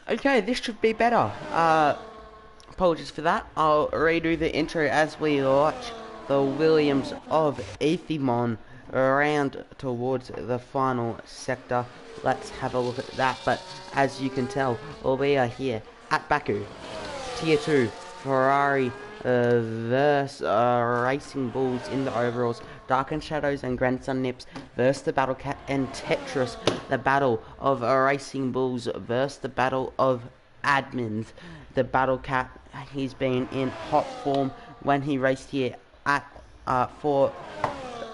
Okay, this should be better. Apologies for that. I'll redo the intro as we watch the Williams of Ethimon around towards the final sector. Let's have a look at that. But as you can tell, we are here at Baku. Tier 2, Ferrari versus Racing Bulls in the overalls. Dark and Shadows and Grandson Nips versus the Battle Cat and Tetris. The battle of Racing Bulls versus the battle of admins. The Battle Cat, he's been in hot form when he raced here at for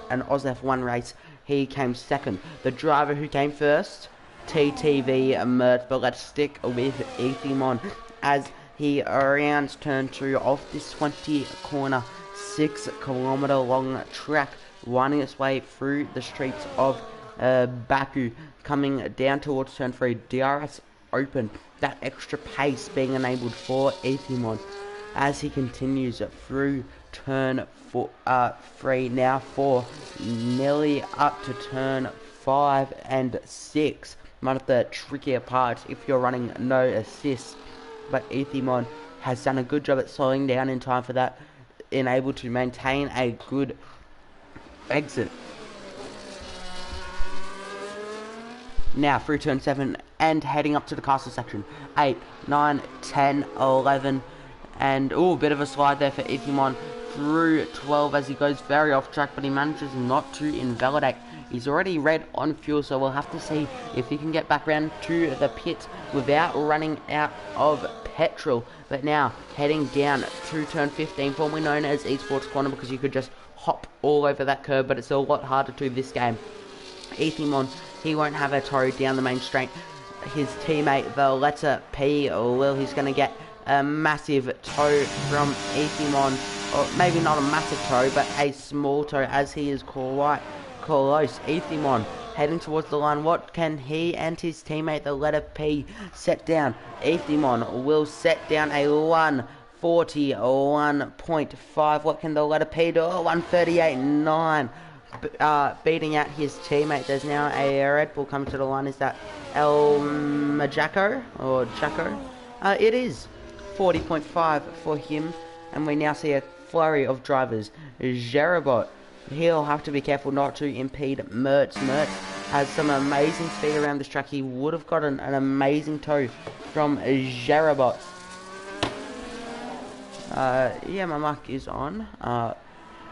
an OzF1 race. He came second. The driver who came first, TTV Mert, but let's stick with Ethimon as he rounds turn 2 off this 20 corner 6 kilometer long track, winding its way through the streets of Baku, coming down towards turn 3. DRS open, that extra pace being enabled for Ethimon as he continues through turn 3, now 4, nearly up to turn 5 and 6. One of the trickier parts if you're running no assists, but Ethimon has done a good job at slowing down in time for that, and able to maintain a good exit. Now through turn 7 and heading up to the castle section. 8, 9, 10, 11, and a bit of a slide there for Ethimon through 12 as he goes very off track, but he manages not to invalidate. He's already red on fuel, so we'll have to see if he can get back round to the pits without running out of petrol. But now heading down to turn 15, formerly known as Esports Corner, because you could just hop all over that curb, but it's a lot harder to this game. Ethimon, he won't have a tow down the main straight. His teammate, the letter P, he's going to get a massive tow from Ethimon, or maybe not a massive tow, but a small tow, as he is quite close. Ethimon heading towards the line. What can he and his teammate, the letter P, set down? Ethimon will set down a 141.5. What can the letter P do? 138.9. Beating out his teammate. There's now a Red Bull coming to the line. Is that El Majako or Jaco? It is 40.5 for him, and we now see a flurry of drivers. Jerabot, he'll have to be careful not to impede Mertz. Mertz has some amazing speed around this track. He would have gotten an amazing tow from Jerabot. Yeah, my mic is on.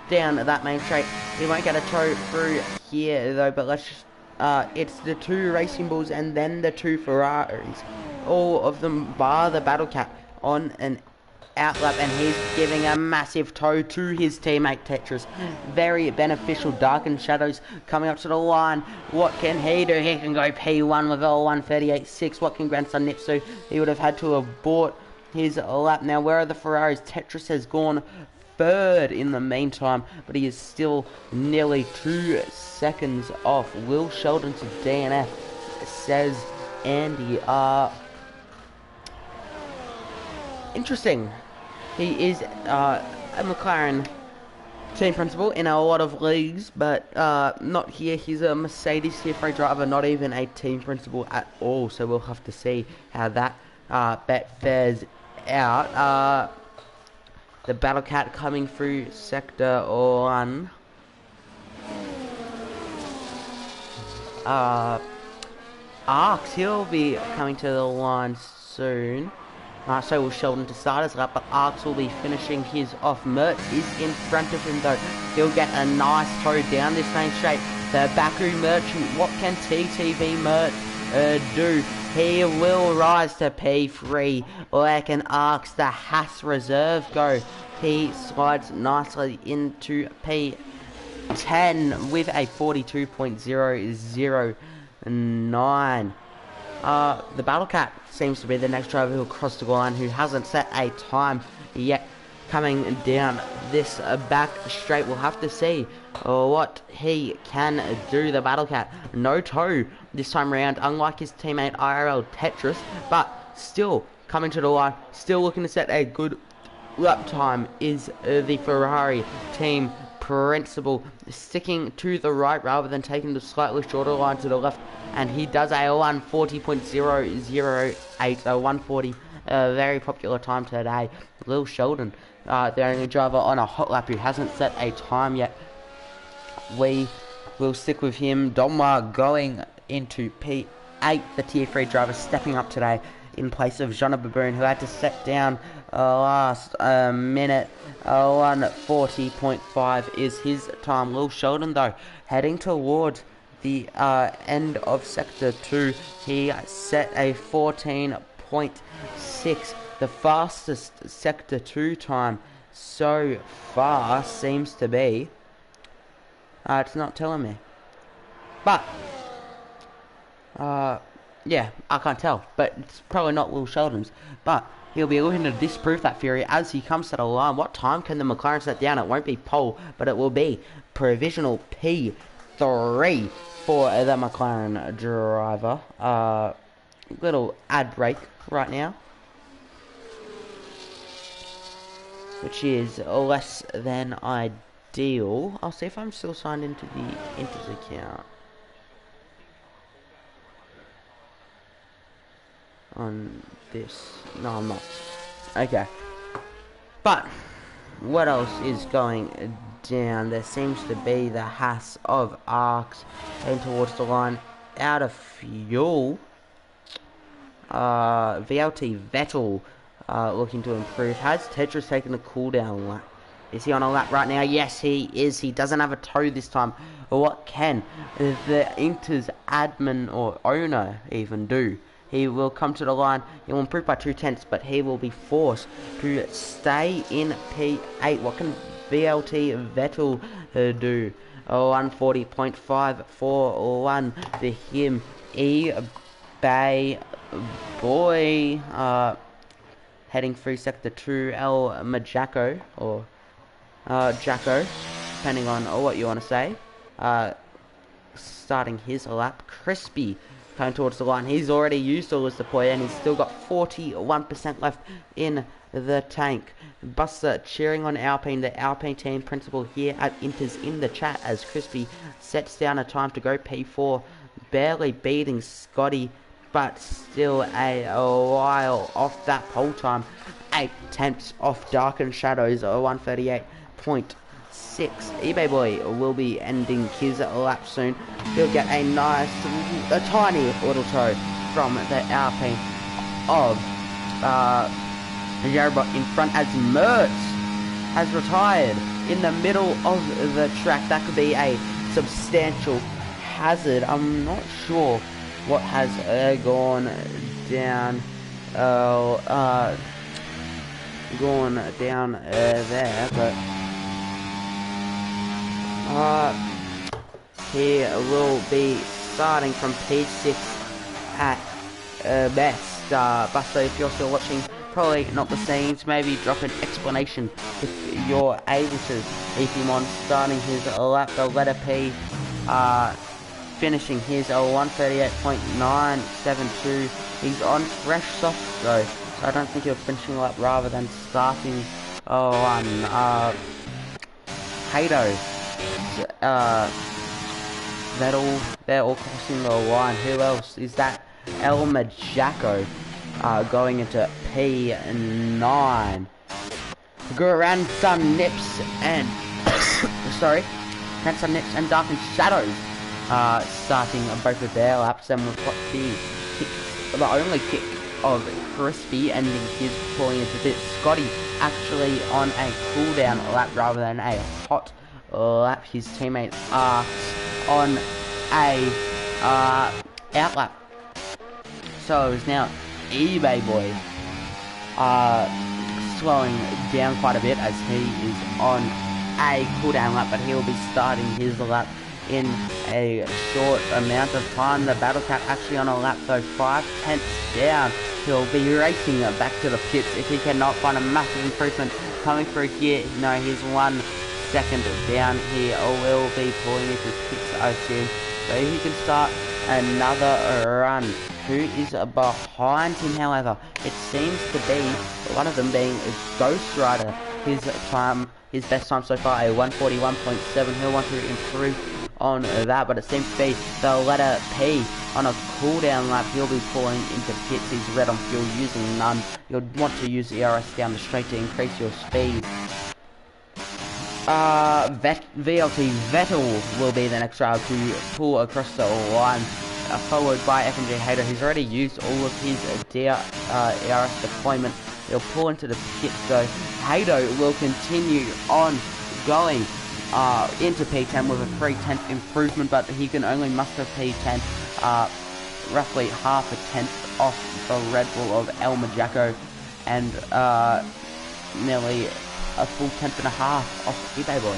Down that main straight. He won't get a tow through here though, but let's just, it's the 2 Racing Bulls and then the 2 Ferraris. All of them bar the Battle Cat on an outlap, and he's giving a massive tow to his teammate Tetris. Very beneficial. Dark and Shadows coming up to the line. What can he do? He can go P1 with a 138.6. What can Grandson Nips do? He would have had to have bought his lap. Now, where are the Ferraris? Tetris has gone third in the meantime, but he is still nearly 2 seconds off. Will Sheldon to DNF, says Andy. Interesting. He is a McLaren team principal in a lot of leagues, but not here. He's a Mercedes CFA driver, not even a team principal at all, so we'll have to see how that bet fares out. The Battle Cat coming through sector 1. Arcs, he'll be coming to the line soon. So will Sheldon to start his lap, but Arcs will be finishing his off. Mert is in front of him though. He'll get a nice tow down this main straight. The Baku Merchant, what can TTV Mert do? He will rise to P3. Where can Arcs, the Haas reserve, go? He slides nicely into P10 with a 42.009. The Battle Cat seems to be the next driver who'll cross the line, who hasn't set a time yet. Coming down this back straight, we'll have to see what he can do. The Battle Cat, no tow this time around, unlike his teammate IRL Tetris, but still coming to the line, still looking to set a good lap time is the Ferrari team Principal sticking to the right rather than taking the slightly shorter line to the left, and he does a 1:40.008, a 1:40, very popular time today. Lil Sheldon, the only driver on a hot lap who hasn't set a time yet. We will stick with him. Donmar going into P8, the Tier 3 driver stepping up today in place of Jonna Baboon, who had to set down last minute. 1:40.5 is his time. Lil Sheldon, though, heading towards the end of Sector 2. He set a 14.6. The fastest Sector 2 time so far seems to be... it's not telling me. But... yeah, I can't tell, but it's probably not Lil Sheldon's. But he'll be looking to disprove that theory as he comes to the line. What time can the McLaren set down? It won't be pole, but it will be provisional P3 for the McLaren driver. Little ad break right now, which is less than ideal. I'll see if I'm still signed into the Inters account on this. No, I'm not. Okay. But what else is going down? There seems to be the Haas of Arcs heading towards the line, out of fuel. VLT Vettel looking to improve. Has Tetris taken a cooldown lap? Is he on a lap right now? Yes, he is. He doesn't have a toe this time. What can the Inter's admin or owner even do? He will come to the line. He will improve by 2/10, but he will be forced to stay in P8. What can VLT Vettel do? 1:40.541 to him. eBay boy. Heading through Sector 2, El Majacco, or Jacko, depending on what you want to say. Starting his lap. Crispy coming towards the line. He's already used all his deploy and he's still got 41% left in the tank. Buster cheering on Alpine, the Alpine team principal here at Inters in the chat as Crispy sets down a time to go P4, barely beating Scotty, but still a while off that pole time. 8/10 off Dark and Shadows, 1:38.6. eBay boy will be ending his lap soon. He'll get a nice, a tiny little toe from the Alpine of Yarabot in front as Mertz has retired in the middle of the track. That could be a substantial hazard. I'm not sure what has gone down there, but he will be starting from P6 at best. Buster, if you're still watching, probably not the scenes, maybe drop an explanation if you're able to. Epimon starting his lap, the letter P, finishing his 1:38.972. He's on fresh soft though, so I don't think he'll finishing a lap rather than starting one. Hato, they're all crossing the line. Who else is that? El Majacco going into P9. Go around some nips and sorry, and some nips and Dark and Shadows starting both of their laps, and we've got the only kick of Crispy ending his pulling into this. Scotty actually on a cooldown lap rather than a hot lap. His teammate on a out lap. So it's now eBay boy slowing down quite a bit as he is on a cooldown lap, but he will be starting his lap in a short amount of time. The Battle Cat actually on a lap though, 5/10 down. He'll be racing back to the pits if he cannot find a massive improvement coming through here. No, he's 1 second down. He will be pulling into pits, I assume, so he can start another run. Who is behind him, however? It seems to be one of them being Ghost Rider his time, his best time so far, a 141.7. He'll want to improve on that, but it seems to be the letter P. On a cooldown lap, he'll be pulling into pits. He's red on fuel, using none. You'll want to use the ERS down the straight to increase your speed. VLT Vettel will be the next driver to pull across the line, followed by FMG Hater, who's already used all of his ERS deployment. He'll pull into the pit though. Hater will continue on going into P10 with a 3/10 improvement, but he can only muster P10 roughly half a tenth off the Red Bull of El Majacco, and nearly a full tenth and a half off eBay Boy.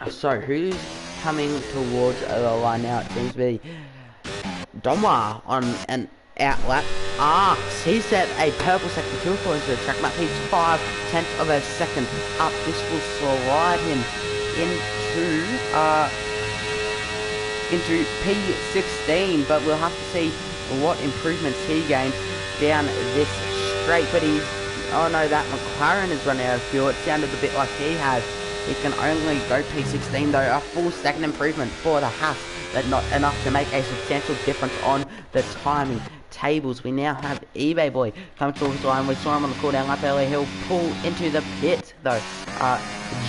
So who's coming towards the line now? It seems to be Donwa on an out lap. He set a purple sector 2 according to the track map. He's 5/10 of a second up. This will slide him into P16, but we'll have to see what improvements he gains down this straight. But he's, oh no, that McLaren has run out of fuel. It sounded a bit like he has. He can only go P16 though, a full second improvement for the Haas, but not enough to make a substantial difference on the timing tables. We now have eBay Boy coming towards the line. We saw him on the cooldown lap earlier. He'll pull into the pit though.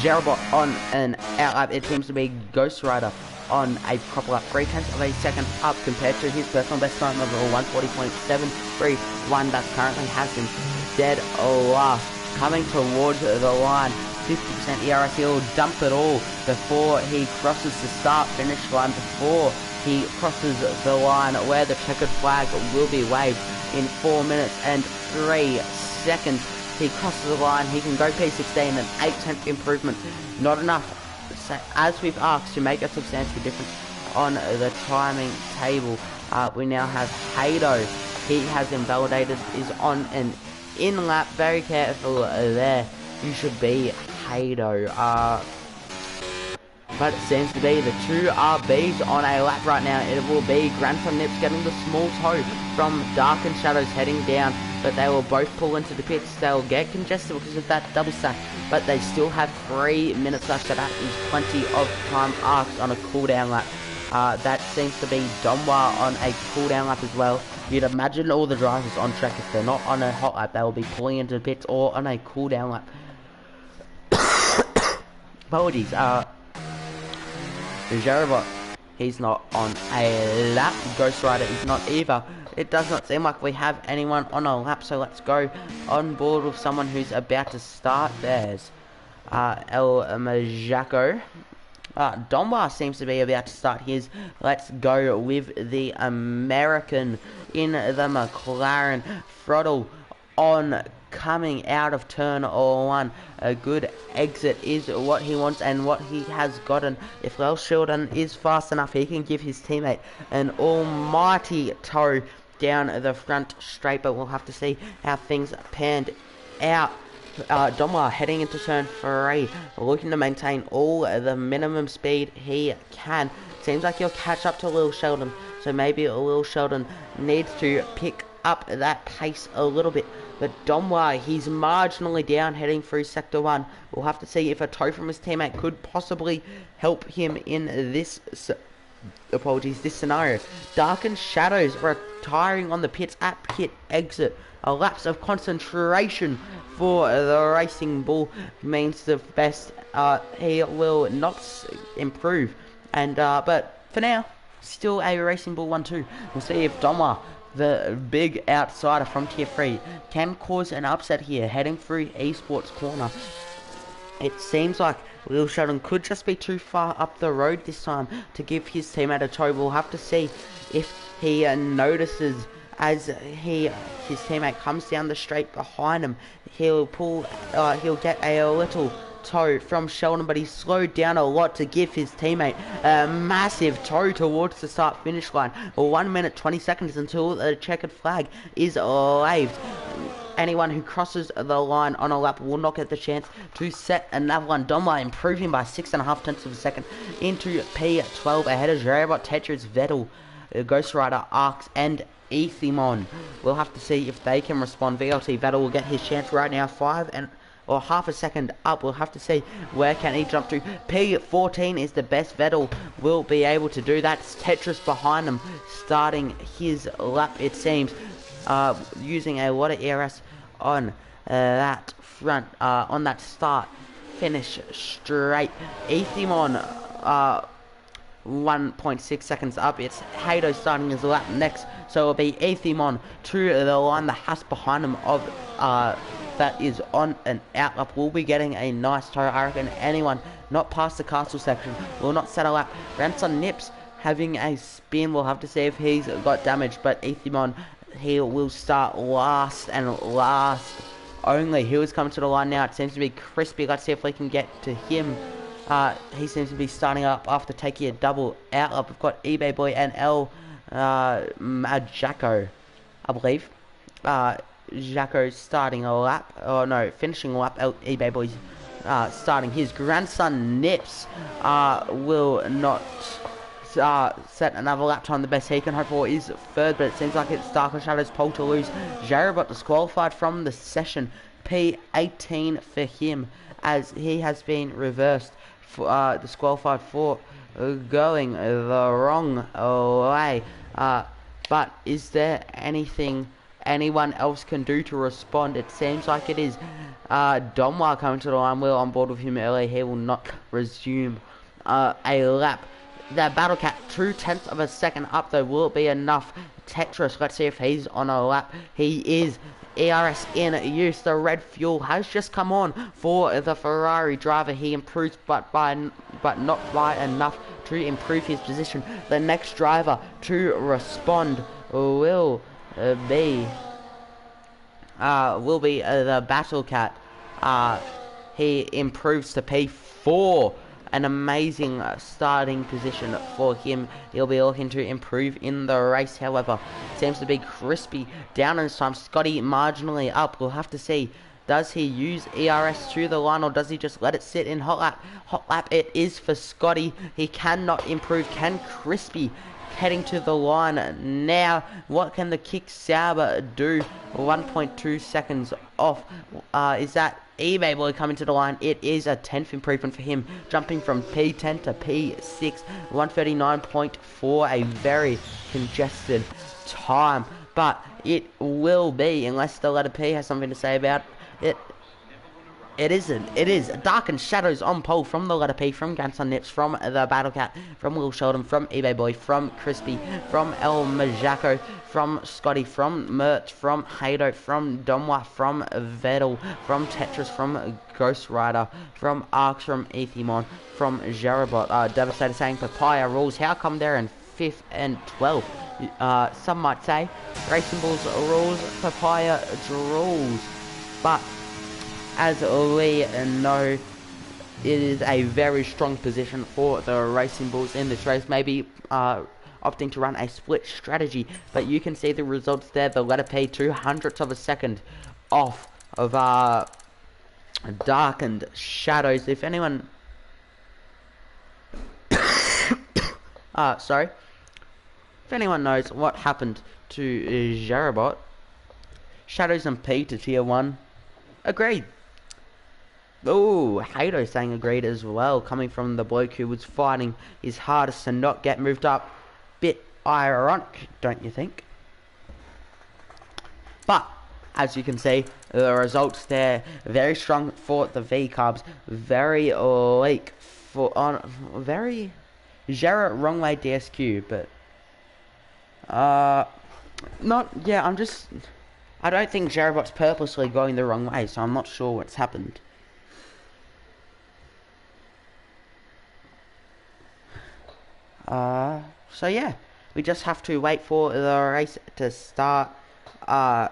Jerobot on an out lap. It seems to be Ghost Rider on a proper lap, 3/10 of a second up compared to his personal best time of 140.731 that currently has him dead last. Coming towards the line, 50% ERS. He'll dump it all before he crosses the start-finish line, before he crosses the line where the checkered flag will be waved in 4 minutes and 3 seconds. He crosses the line. He can go P16, an 8/10 improvement. Not enough, as we've asked, to make a substantial difference on the timing table. We now have Hado. He has invalidated, is on an in-lap. Very careful there. You should be Hado. But it seems to be the two RBs on a lap right now. It will be Grandson Nips getting the small toe from Dark and Shadows heading down, but they will both pull into the pits. They'll get congested because of that double stack, but they still have 3 minutes left, so that is plenty of time asked on a cooldown lap. That seems to be Donwa on a cooldown lap as well. You'd imagine all the drivers on track, if they're not on a hot lap, they will be pulling into the pits or on a cooldown lap. Apologies. Jerobot, he's not on a lap. Ghost Rider is not either. It does not seem like we have anyone on a lap, so let's go on board with someone who's about to start theirs. El Majacco. Donbar seems to be about to start his. Let's go with the American in the McLaren. Throttle on, coming out of turn 1. A good exit is what he wants and what he has gotten. If Lel Sheldon is fast enough, he can give his teammate an almighty tow down the front straight, but we'll have to see how things panned out. Domar heading into turn 3, looking to maintain all the minimum speed he can. Seems like he'll catch up to Lil Sheldon, so maybe Lil Sheldon needs to pick up that pace a little bit. But Domwa, he's marginally down heading through Sector 1. We'll have to see if a tow from his teammate could possibly help him in this this scenario. Darkened Shadows retiring on the pits at pit exit. A lapse of concentration for the Racing Bull means the best. He will not improve, and but for now, still a Racing Bull 1-2. We'll see if Domwa, the big outsider from Tier 3, can cause an upset here, heading through Esports Corner. It seems like Lil Sheldon could just be too far up the road this time to give his teammate a tow. We'll have to see if he notices as his teammate comes down the straight behind him. He'll get a little tow from Sheldon, but he's slowed down a lot to give his teammate a massive tow towards the start finish line. 1 minute 20 seconds until the checkered flag is waved. Anyone who crosses the line on a lap will not get the chance to set another one. Domla improving by 6.5 tenths of a second into P12 ahead of Jerobot, Tetris, Vettel, Ghost Rider, Arcs, and Ethimon. We'll have to see if they can respond. VLT Vettel will get his chance right now. 5 and or half a second up. We'll have to see where can he jump to. P14 is the best. Vettel will be able to do that. It's Tetris behind him, starting his lap, it seems. Using a lot of ERS on that front, on that start finish straight. Ethimon 1.6 seconds up. It's Hato starting his lap next, so it'll be Ethimon to the line. The Haas behind him of that is on an out lap will be getting a nice tow. I reckon anyone not past the castle section will not set a lap. Ranson Nips having a spin. We'll have to see if he's got damage, but Ethimon, he will start last and last only. He was coming to the line now. It seems to be Crispy. Let's see if we can get to him. He seems to be starting up after taking a double out lap. We've got eBay Boy and El Majako, I believe. Jacko starting a lap. Oh no, finishing a lap. eBay Boy's starting his. Grandson Nips will not set another lap time. The best he can hope for is third, but it seems like it's Darker Shadow's pole to lose. Jarabot disqualified from the session. P18 for him, as he has been reversed, for, disqualified for going the wrong way. But is there anything anyone else can do to respond? It seems like it is Domwa coming to the line. We're on board with him early. He will not resume a lap. The Battle Cat 2/10 of a second up though. Will it be enough? Tetris, let's see if he's on a lap. He is. ERS in use. The red fuel has just come on for the Ferrari driver. He improves, but not by enough to improve his position. The next driver to respond will be the Battle Cat. He improves to P4. An amazing starting position for him. He'll be looking to improve in the race, however. Seems to be Crispy down in time. Scotty marginally up. We'll have to see. Does he use ERS to the line, or does he just let it sit in hot lap? Hot lap it is for Scotty. He cannot improve. Can Crispy heading to the line now? What can the Kick Sauber do? 1.2 seconds off. Is that eBay Boy coming to the line? It is a 10th improvement for him, jumping from P10 to P6, 139.4, a very congested time, but it will be, unless the letter P has something to say about it. It isn't. It is Darkened Shadows on pole from the letter P, from Grandson Nips, from the Battle Cat, from Will Sheldon, from eBay Boy, from Crispy, from El Majako, from Scotty, from Mert, from Hato, from Domwa, from Vettel, from Tetris, from Ghost Rider, from Arx, from Ethimon, from Jarabot. Devastator saying Papaya rules. How come they're in 5th and 12th? Some might say Racing Bulls rules, Papaya rules, but as we know, it is a very strong position for the Racing Bulls in this race. Maybe opting to run a split strategy, but you can see the results there. The letter P, 200ths of a second off of Darkened Shadows. If anyone sorry, if anyone knows what happened to Jarabot, Shadows and P to tier 1, agreed. Oh, Hato saying agreed as well, coming from the bloke who was fighting his hardest to not get moved up. Bit ironic, don't you think? But as you can see, the results there very strong for the V Cubs, very weak for very Jarrett wrong way DSQ, but not yeah. I don't think Jarabot's purposely going the wrong way, so I'm not sure what's happened. So yeah, we just have to wait for the race to start. The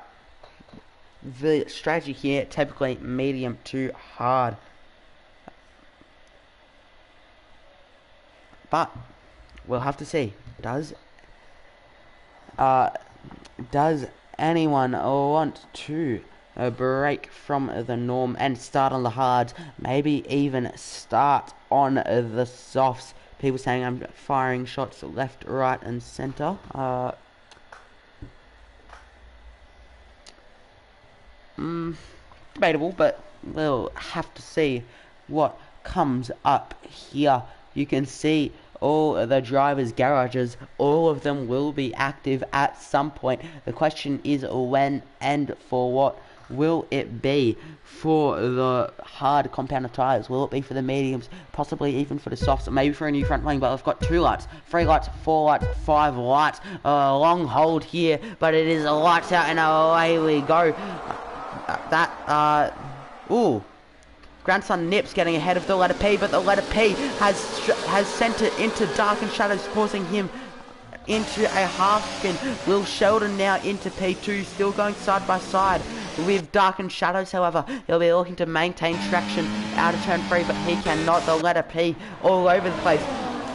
strategy here, typically medium to hard, but we'll have to see. Does anyone want to break from the norm and start on the hards? Maybe even start on the softs. People saying I'm firing shots left, right, and center. debatable, but we'll have to see what comes up here. You can see all the drivers' garages, all of them will be active at some point. The question is when and for what. Will it be for the hard compounded tyres? Will it be for the mediums? Possibly even for the softs, maybe for a new front wing. But I've got 2 lights, 3 lights, 4 lights, 5 lights. A long hold here, but it is lights out and away we go. Grandson Nips getting ahead of the letter P, but the letter P has sent it into dark and shadows, causing him into a half spin. Will Sheldon now into P2, still going side by side with dark and shadows. However, he'll be looking to maintain traction out of turn 3, but he cannot. The letter P all over the place,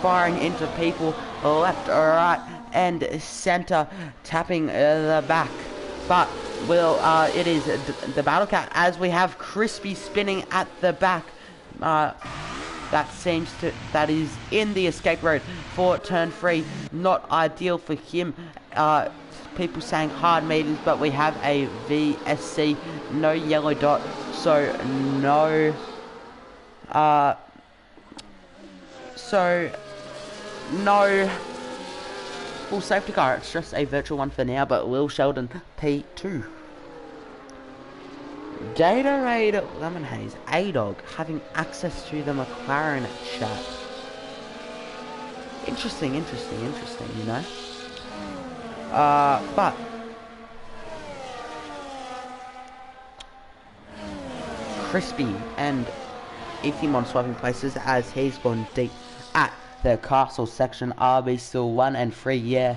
firing into people left, right, and centre, tapping the back. But it is the Battle Cat, as we have Crispy spinning at the back. That is in the escape road for turn 3. Not ideal for him. People saying hard mediums, but we have a VSC, no yellow dot, so no full safety car. It's just a virtual one for now, but Will Sheldon P2. Gatorade Lemon Haze, A-Dog having access to the McLaren chat. Interesting, you know. But Crispy and Ethimon swapping places as he's gone deep at the castle section. RB still 1 and 3, yeah.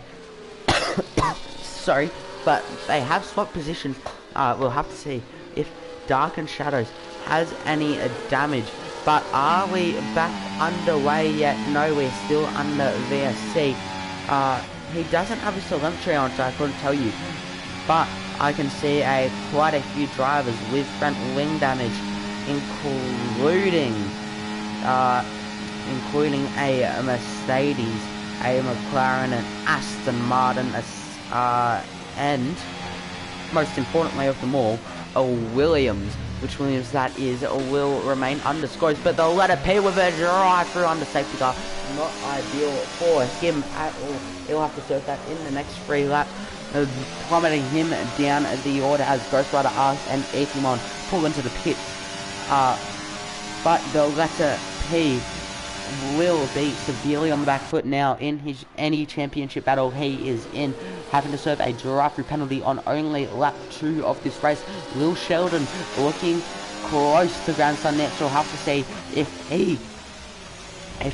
Sorry, but they have swapped positions. We'll have to see if Dark and Shadows has any damage. But are we back underway yet? No, we're still under VSC. He doesn't have his telemetry on, so I couldn't tell you. But I can see quite a few drivers with front wing damage, including a Mercedes, a McLaren, an Aston Martin, and most importantly of them all, a Williams. Which Williams that is will remain undisclosed, but the letter P with a drive through under safety car, not ideal for him at all. He'll have to surf that in the next 3 laps, plummeting him down the order as Ghost Rider Arcs and Ethimon pull into the pit. But the letter P will be severely on the back foot now in any championship battle he is in, having to serve a drive-through penalty on only lap 2 of this race. Will Sheldon looking close to Grandson next. We'll have to see if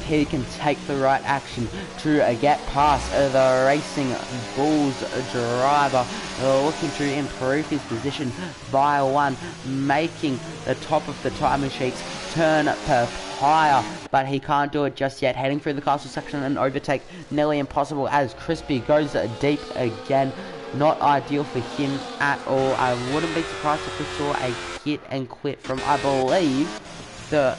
he can take the right action to get past the Racing Bulls driver, looking to improve his position by 1, making the top of the timing sheets turn higher, but he can't do it just yet. Heading through the castle section, and overtake nearly impossible as Crispy goes deep again. Not ideal for him at all. I wouldn't be surprised if we saw a hit and quit from, I believe, the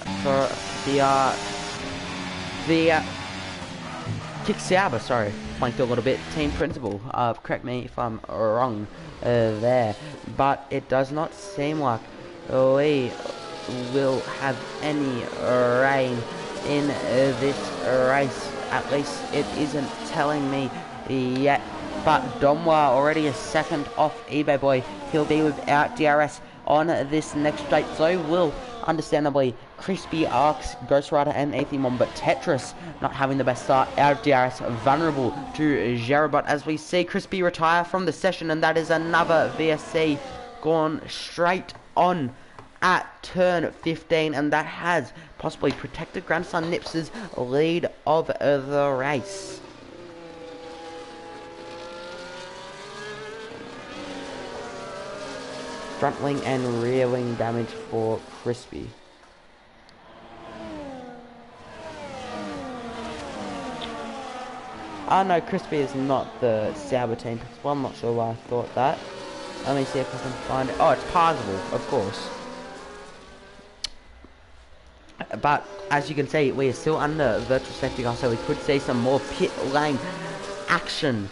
Kick Sauber, sorry, blanked a little bit, team principal. Correct me if I'm wrong there, but it does not seem like we will have any rain in this race. At least it isn't telling me yet. But Domwa already a second off eBay Boy. He'll be without DRS on this next straight, so will understandably Crispy, Arcs, Ghost Rider and Ethimon, but Tetris not having the best start, out of DRS, vulnerable to Jerobot as we see Crispy retire from the session, and that is another VSC gone straight on at turn 15, and that has possibly protected Grandson Nips's lead of the race. Front wing and rear wing damage for Crispy. No, Crispy is not the Sauber team. Well, I'm not sure why I thought that. Let me see if I can find it. Oh, it's Parsable, of course. But as you can see, we are still under virtual safety car, so we could see some more pit lane action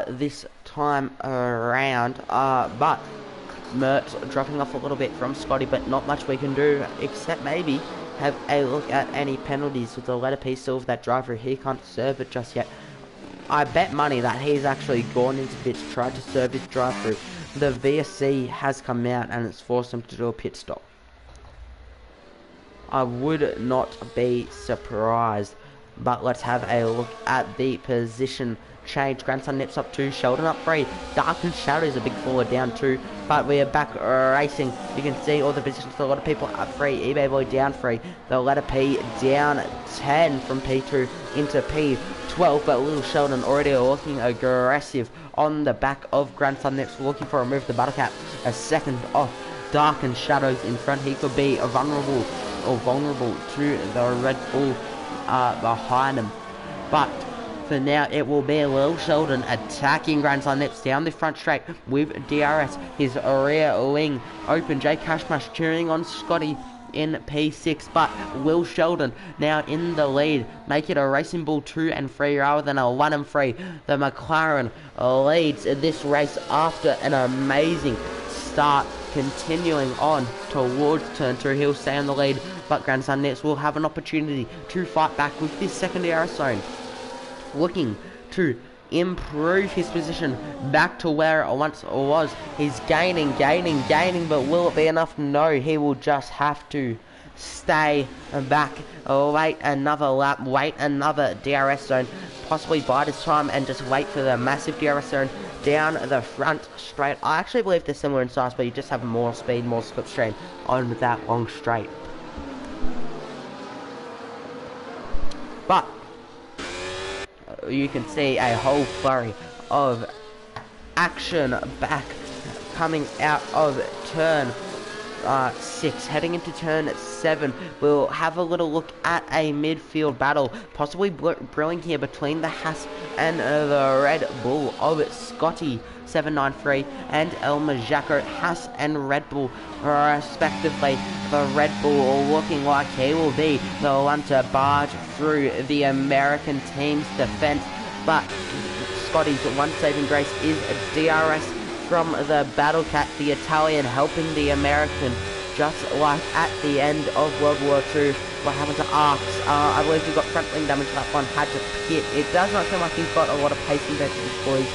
this time around. But Mertz dropping off a little bit from Scotty, but not much we can do except maybe have a look at any penalties with the letter P still with that driver. He can't serve it just yet. I bet money that he's actually gone into pits, tried to serve his drive through. The VSC has come out and it's forced him to do a pit stop. I would not be surprised, but let's have a look at the position change. Grandson nips up 2, Sheldon up 3, Dark and Shadows a big forward down 2, but we are back racing. You can see all the positions, a lot of people up 3, eBay Boy down 3, the letter P down 10 from P2 into P12, but little Sheldon already looking aggressive on the back of Grandson nips, looking for a move. The Buttercat a second off Dark and Shadows in front. He could be vulnerable to the Red Bull behind him, but for now it will be Lil Sheldon attacking Grandson nips down the front straight with DRS, his rear wing open. Jay Cashmash cheering on Scotty in P6, but Will Sheldon now in the lead, make it a Racing Bull 2 and 3 rather than a 1 and 3. The McLaren leads this race after an amazing start, continuing on towards turn 2. He'll stay on the lead, but Grandson nips will have an opportunity to fight back with this second DRS zone, looking to improve his position back to where it once was. He's gaining, but will it be enough? No, he will just have to stay back, wait another lap, wait another DRS zone, possibly buy this time and just wait for the massive DRS zone down the front straight. I actually believe they're similar in size, but you just have more speed, more slipstream on that long straight. But you can see a whole flurry of action back coming out of turn 6, heading into turn 7. We'll have a little look at a midfield battle, possibly brewing here between the Haas and the Red Bull of Scotty 793 and El Majako. Haas and Red Bull respectively. The Red Bull looking like he will be the one to barge through the American team's defense, but Scotty's one saving grace is a DRS from the Battle Cat, the Italian helping the American, just like at the end of World War II. What happened to Arcs? I believe he got front wing damage. That one had to pit. It does not seem like he's got a lot of pace in this boys,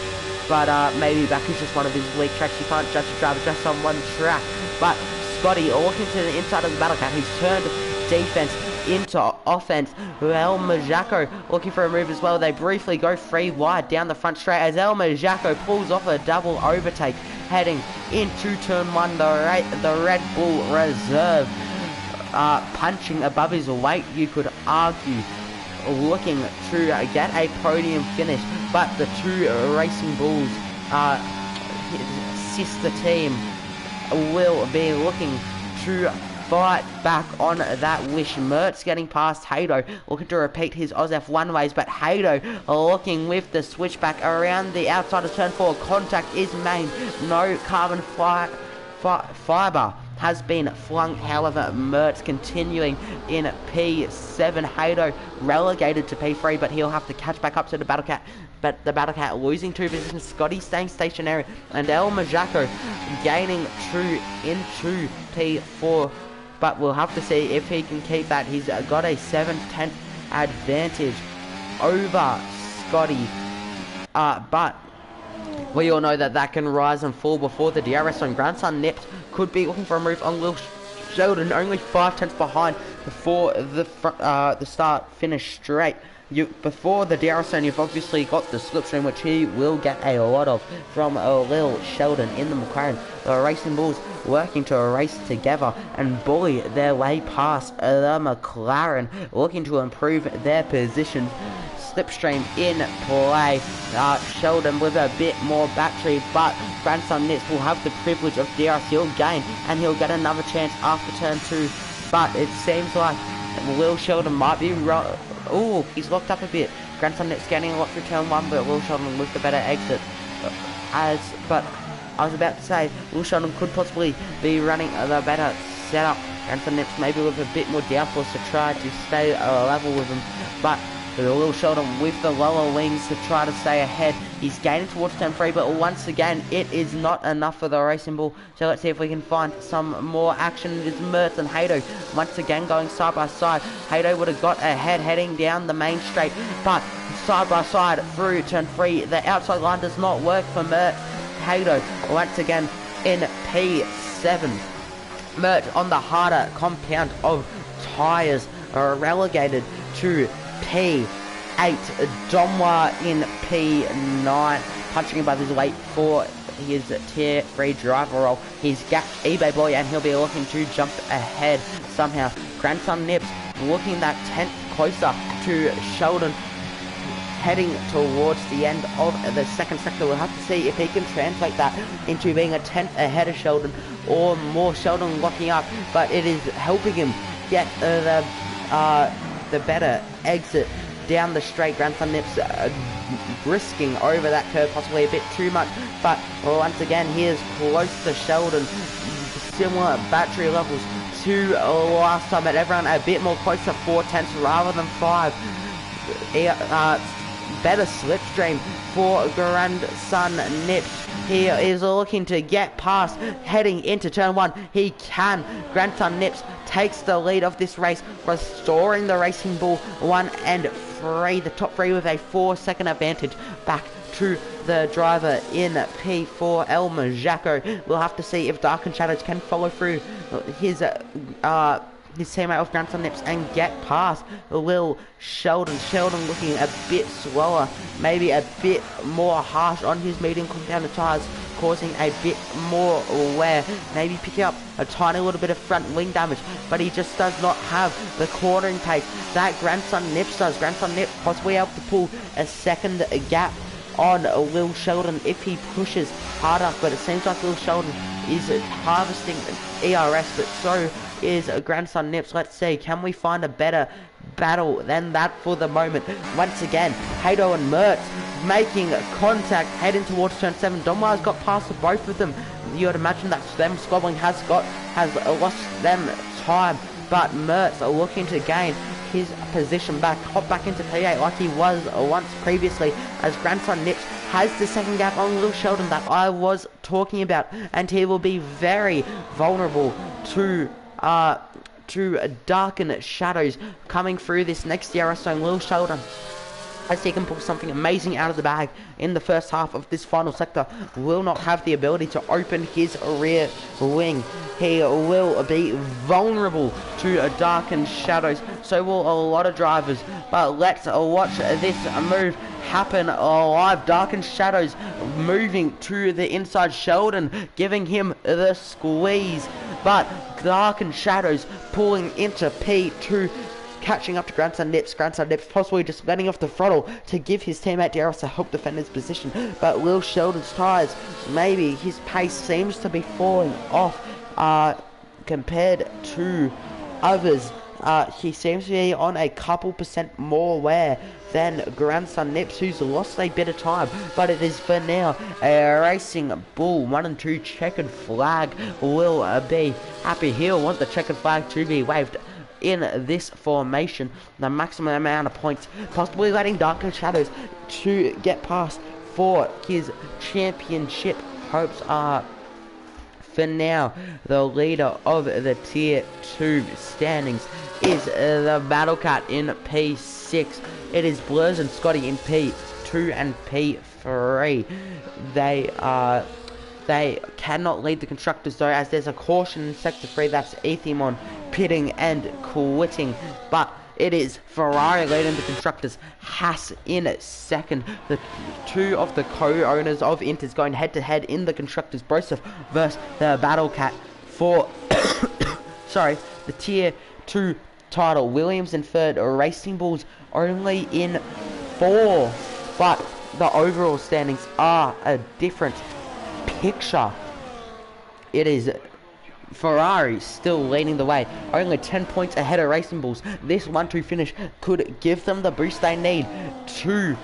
but maybe Baku's just one of his weak tracks. You can't judge a driver just on one track. But Scotty looking to the inside of the Battle Cat. He's turned defense into offense. El Majako looking for a move as well. They briefly go 3 wide down the front straight as El Majako pulls off a double overtake, heading into turn 1. The Red Bull reserve punching above his weight, you could argue, looking to get a podium finish, but the 2 Racing Bulls sister team will be looking to fight back on that wish. Mertz getting past Hado, looking to repeat his Oz F1 ways, but Hado looking with the switchback around the outside of turn 4. Contact is made. No carbon fiber has been flung. However, Mertz continuing in P7. Hado relegated to P3, but he'll have to catch back up to the Battle Cat. But the Battle Cat losing 2 positions. Scotty staying stationary, and El Majako gaining 2 into P4. But we'll have to see if he can keep that. He's got a 7/10 advantage over Scotty. But we all know that can rise and fall before the DRS on. Grandson nips could be looking for a move on Lil Sheldon, only 5/10 behind before the start finish straight. Before the DRS zone, you've obviously got the slipstream, which he will get a lot of from Lil Sheldon in the McLaren. The Racing Bulls working to race together and bully their way past the McLaren, looking to improve their position. Slipstream in play. Sheldon with a bit more battery, but Grandson nips will have the privilege of DRS. He'll gain, and he'll get another chance after turn 2. But it seems like Lil Sheldon might be wrong. Oh, he's locked up a bit. Grandson nips gaining a lot through turn 1, but Lil Sheldon with the better exit. But I was about to say, Lil Sheldon could possibly be running the better setup. Grandson nips maybe with a bit more downforce to try to stay level with him, but Will Sheldon with the lower wings to try to stay ahead. He's gaining towards turn 3, but once again, it is not enough for the racing bull. So let's see if we can find some more action. It is Mertz and Hato once again going side by side. Hato would have got ahead heading down the main straight, but side by side through turn 3, the outside line does not work for Mertz. Hato once again in P7. Mertz on the harder compound of tyres are relegated to P8. Domwa in P9, punching above his weight for his tier 3 driver role. He's gapped eBay Boy and he'll be looking to jump ahead somehow. Grandson Nips looking that 10th closer to Sheldon, heading towards the end of the second sector. We'll have to see if he can translate that into being a 10th ahead of Sheldon or more. Sheldon locking up, but it is helping him get the better exit down the straight. Grandson Nips brisking over that curve, possibly a bit too much, but once again he is close to Sheldon. Similar battery levels to last time, but everyone a bit more closer, 4/10 rather than 5. Better slipstream for Grandson Nips. He is looking to get past, heading into turn 1. He can. Grandson Nips takes the lead of this race, restoring the Racing Bull 1 and 3. The top 3 with a 4-second advantage back to the driver in P4, El Majako. We'll have to see if Dark and Shadows can follow through his teammate of Grandson Nips and get past Will Sheldon. Sheldon looking a bit slower, maybe a bit more harsh on his medium compounded tyres, causing a bit more wear, maybe picking up a tiny little bit of front wing damage, but he just does not have the cornering pace that Grandson Nips does. Grandson Nips possibly able to pull a second gap on Will Sheldon if he pushes harder, but it seems like Will Sheldon is harvesting ERS, but so is Grandson Nips. Let's see, can we find a better battle than that for the moment? Once again, Hato and Mertz making contact, heading towards turn 7. Domwa's got past both of them. You would imagine that them squabbling has lost them time, but Mertz looking to gain his position back, hop back into P8 like he was once previously, as Grandson Nips has the second gap on Will Sheldon that I was talking about, and he will be very vulnerable to Dark and Shadows coming through this next DRS zone. Will Sheldon, as he can pull something amazing out of the bag in the first half of this final sector, will not have the ability to open his rear wing. He will be vulnerable to Dark and Shadows, so will a lot of drivers. But let's watch this move happen live. Dark and Shadows moving to the inside, Sheldon giving him the squeeze, but Dark and Shadows pulling into P2, catching up to Grandson Nips. Grandson Nips possibly just letting off the throttle to give his teammate DRS to help defend his position, but Will Sheldon's tyres, maybe his pace seems to be falling off compared to others. He seems to be on a couple percent more wear than Grandson Nips, who's lost a bit of time, but it is for now a Racing Bull 1 and 2 checkered flag will be happy. He'll want the checkered flag to be waved in this formation. The maximum amount of points, possibly letting Dark and Shadows to get past for his championship hopes. Are for now the leader of the tier 2 standings is the Battle Cat in P6. It is Blurs and Scotty in P2 and P3. They cannot lead the constructors though, as there's a caution in sector 3. That's Ethimon pitting and quitting, but it is Ferrari leading the constructors, Haas in second. The two of the co-owners of Inters going head to head in the constructors, Broseph versus the Battle Cat for the tier 2 title. Williams in third, Racing Bulls only in fourth, but the overall standings are a different picture. It is Ferrari still leading the way, only 10 points ahead of Racing Bulls. This 1-2 finish could give them the boost they need to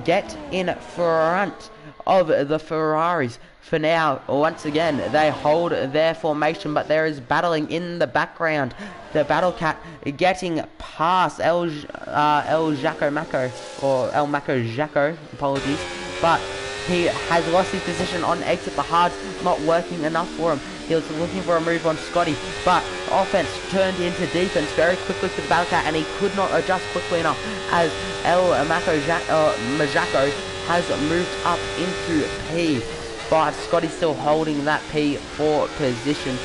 get in front of the Ferraris. For now, once again, they hold their formation, but there is battling in the background. The Battle Cat getting past El Jaco Maco, or El Maco Jaco, apologies, but he has lost his position on exit. The hard's not working enough for him. He was looking for a move on Scotty, but offense turned into defense very quickly for the Battle Cat, and he could not adjust quickly enough as El Maco Majako has moved up into P5. Scotty's still holding that P4 position.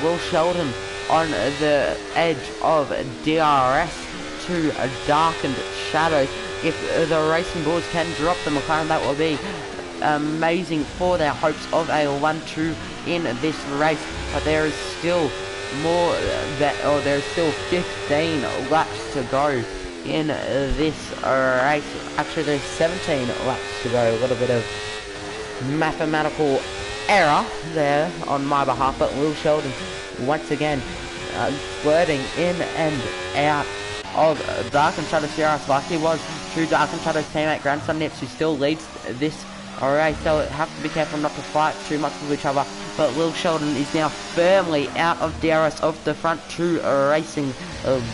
Will Sheldon on the edge of DRS to a darkened shadow. If the Racing Bulls can drop the McLaren, that will be amazing for their hopes of a 1-2 in this race. But there is still more there's still 15 laps to go in this race. Actually, there's 17 laps to go. A little bit of mathematical error there on my behalf, but Will Sheldon once again flirting in and out of Dark and Shadow Sierras like he was to Dark and Shadow's teammate Grandson Nips, who still leads this race, so have to be careful not to fight too much with each other. But Will Sheldon is now firmly out of DRS of the front two Racing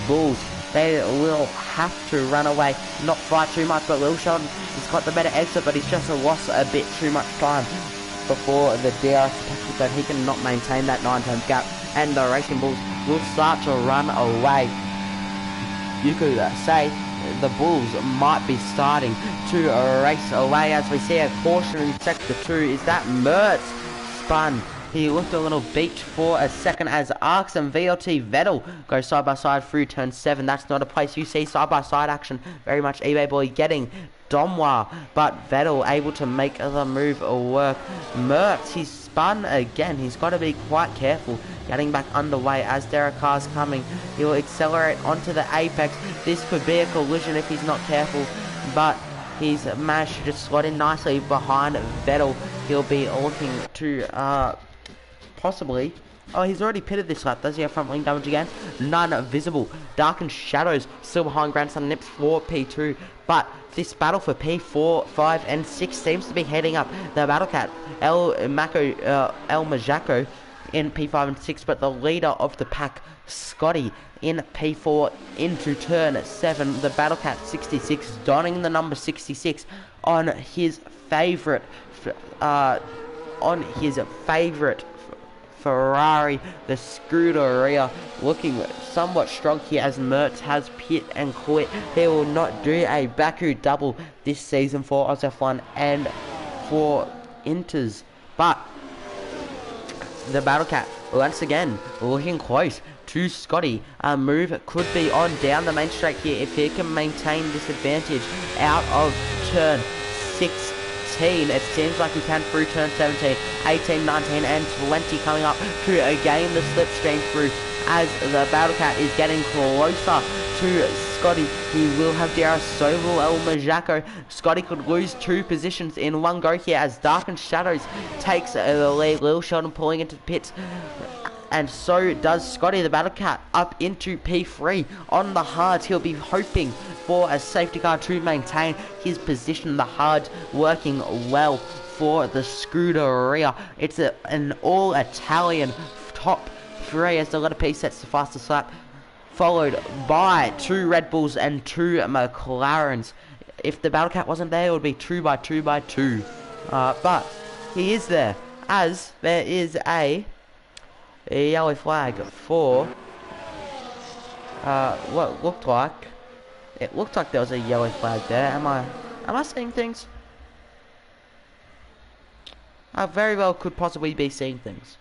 Bulls. They will have to run away, not fight too much, but Will Sheldon has got the better exit, but he's just lost a bit too much time before the DRS attack, so he cannot maintain that 9-turn gap, and the Racing Bulls will start to run away. You could say the Bulls might be starting to race away as we see a caution in Sector 2. Is that Mertz spun? He looked a little beat for a second as Arx and VLT Vettel go side by side through turn 7. That's not a place you see side by side action. Very much eBay Boy getting Domwa, but Vettel able to make the move work. Mertz, he's spun again. He's got to be quite careful getting back underway as there are cars coming. He'll accelerate onto the apex. This could be a collision if he's not careful, but he's managed to just slot in nicely behind Vettel. He'll be looking to possibly... Oh, he's already pitted this lap. Does he have front wing damage again? None visible. Darkened Shadows still behind Grandson Nips for P2. But this battle for P4, 5, and 6 seems to be heading up. The Battle Cat, El Majako in P5 and 6. But the leader of the pack, Scotty, in P4 into turn 7. The Battle Cat 66, donning the number 66 on his favourite... Ferrari, the Scuderia, looking somewhat strong here as Mertz has pit and quit. He will not do a Baku double this season for Oz F1 and for Inters. But the Battle Cat, once again, looking close to Scotty. A move could be on down the main straight here if he can maintain this advantage out of turn 6. It seems like he can through turn 17, 18, 19 and 20 coming up to gain the slipstream through as the Battle Cat is getting closer to Scotty. He will have DRS, so will El Majako. Scotty could lose 2 positions in one go here as Darkened Shadows takes the lead. Lil Sheldon pulling into the pits. And so does Scotty, the Battle Cat, up into P3. On the hards, he'll be hoping for a safety car to maintain his position. The hards working well for the Scuderia. It's an all-Italian top 3 as the letter P sets the fastest lap, followed by 2 Red Bulls and 2 McLarens. If the Battle Cat wasn't there, it would be 2 by 2 by 2. But he is there, as there is a yellow flag for what looked like there was a yellow flag there. Am I seeing things? I very well could possibly be seeing things.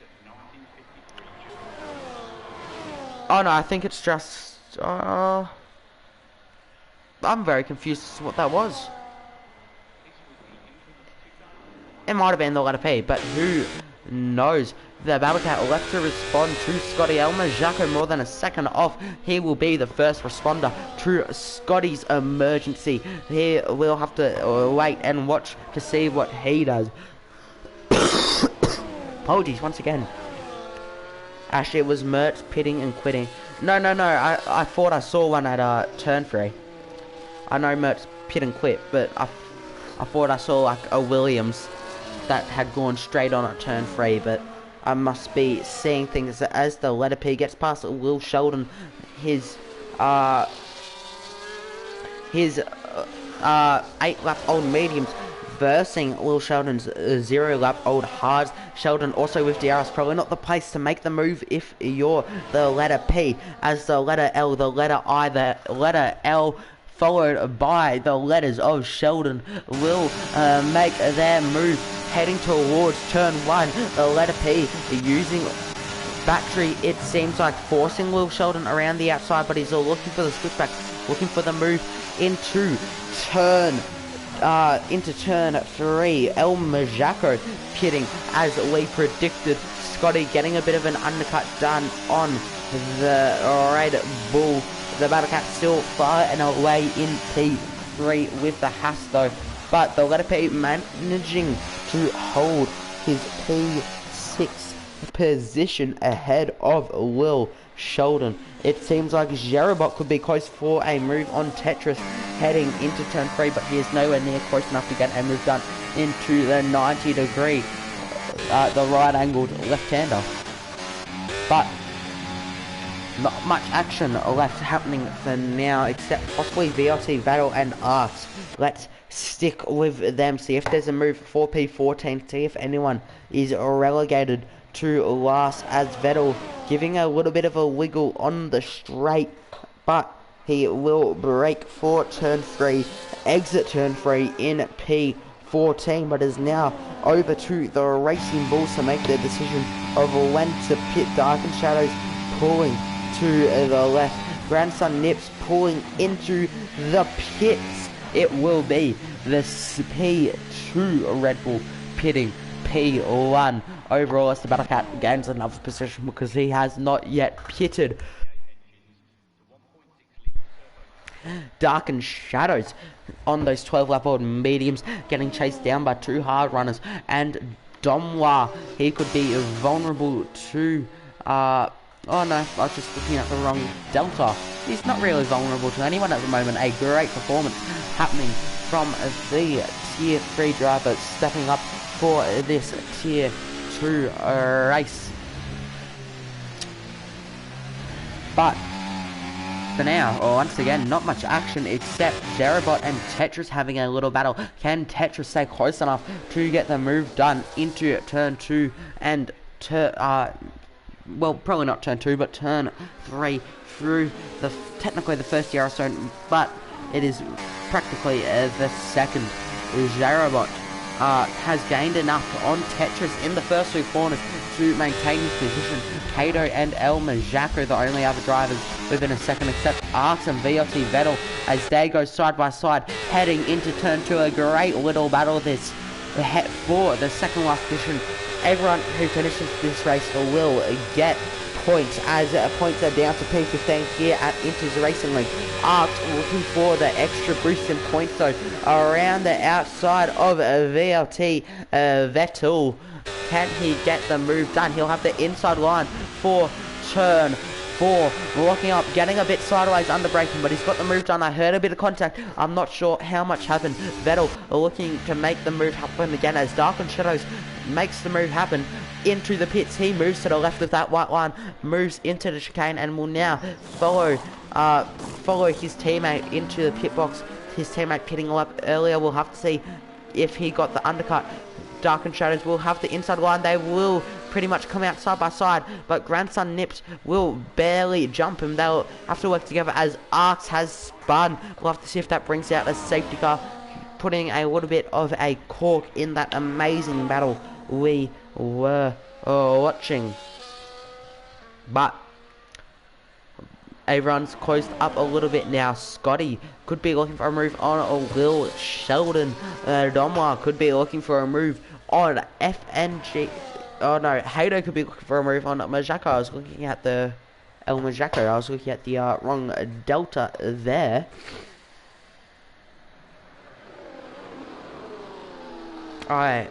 Oh no, I think it's just I'm very confused as to what that was. It might have been the letter P, but who knows? The Battle Cat left to respond to Scotty. El Majako more than a second off. He will be the first responder to Scotty's emergency. He will have to wait and watch to see what he does. Apologies once again. Actually, it was Mertz pitting and quitting. No. I thought I saw one at turn 3. I know Mertz pit and quit, but I I thought I saw like a Williams that had gone straight on at turn 3, but I must be seeing things as the letter P gets past Will Sheldon, his 8-lap-old mediums versing Will Sheldon's 0-lap-old hards. Sheldon also with DRS, probably not the place to make the move if you're the letter P, as the letter L, the letter I, the letter L, followed by the letters of Sheldon, will make their move heading towards turn 1. The letter P using battery, it seems like, forcing Will Sheldon around the outside, but he's looking for the switchback, looking for the move into turn 3. El Majako pitting as we predicted. Scotty getting a bit of an undercut done on the Red Bull. The Battlecat still far and away in P3 with the Haas though, but the letter P managing to hold his P6 position ahead of Will Sheldon. It seems like Jerobot could be close for a move on Tetris heading into turn 3, but he is nowhere near close enough to get a move done into the 90-degree, the right-angled left-hander. But not much action left happening for now, except possibly VLT, Vettel and Arts. Let's stick with them, see if there's a move for P14, see if anyone is relegated to last, as Vettel giving a little bit of a wiggle on the straight, but he will brake for turn 3, exit turn 3 in P14, but is now over to the Racing Bulls to make their decision of when to pit. Darkened Shadows pulling to the left, Grandson Nips pulling into the pits. It will be the P2 Red Bull pitting P1 overall, as the Battlecat gains another position because he has not yet pitted. Darkened Shadows on those 12-lap-old mediums getting chased down by 2 hard runners, and Domwa, he could be vulnerable to oh no, I was just looking at the wrong Delta. He's not really vulnerable to anyone at the moment. A great performance happening from the Tier 3 driver, stepping up for this Tier 2 race. But for now, once again, not much action except Jerobot and Tetris having a little battle. Can Tetris stay close enough to get the move done into turn 2 and well, probably not turn 2, but turn 3 through technically the first DRS zone, but it is practically the second. Jerobot has gained enough on Tetris in the first 2 corners to maintain his position. Kato and El Majako, the only other drivers within a second, except Arx and VLT Vettel, as they go side by side, heading into turn 2. A great little battle this for the second last position. Everyone who finishes this race will get points, as points are down to P15 here at Inters Racing League. Arx looking for the extra boost in points though around the outside of VLT Vettel. Can he get the move done? He'll have the inside line for turn 4, locking up, getting a bit sideways under braking, but he's got the move done. I heard a bit of contact. I'm not sure how much happened. Vettel looking to make the move happen again as Darkened Shadows makes the move happen into the pits. He moves to the left of that white line, moves into the chicane, and will now follow his teammate into the pit box. His teammate pitting a lap earlier. We'll have to see if he got the undercut. Darkened Shadows will have the inside line. They will pretty much come out side by side, but Grandson Nips will barely jump him. They'll have to work together as Arx has spun. We'll have to see if that brings out a safety car, putting a little bit of a cork in that amazing battle we were watching. But everyone's closed up a little bit now. Scotty could be looking for a move on Will Sheldon. Domwa could be looking for a move on FNG. Oh no, Hato could be looking for a move on Majako. I was looking at the El Majako. I was looking at the wrong Delta there. I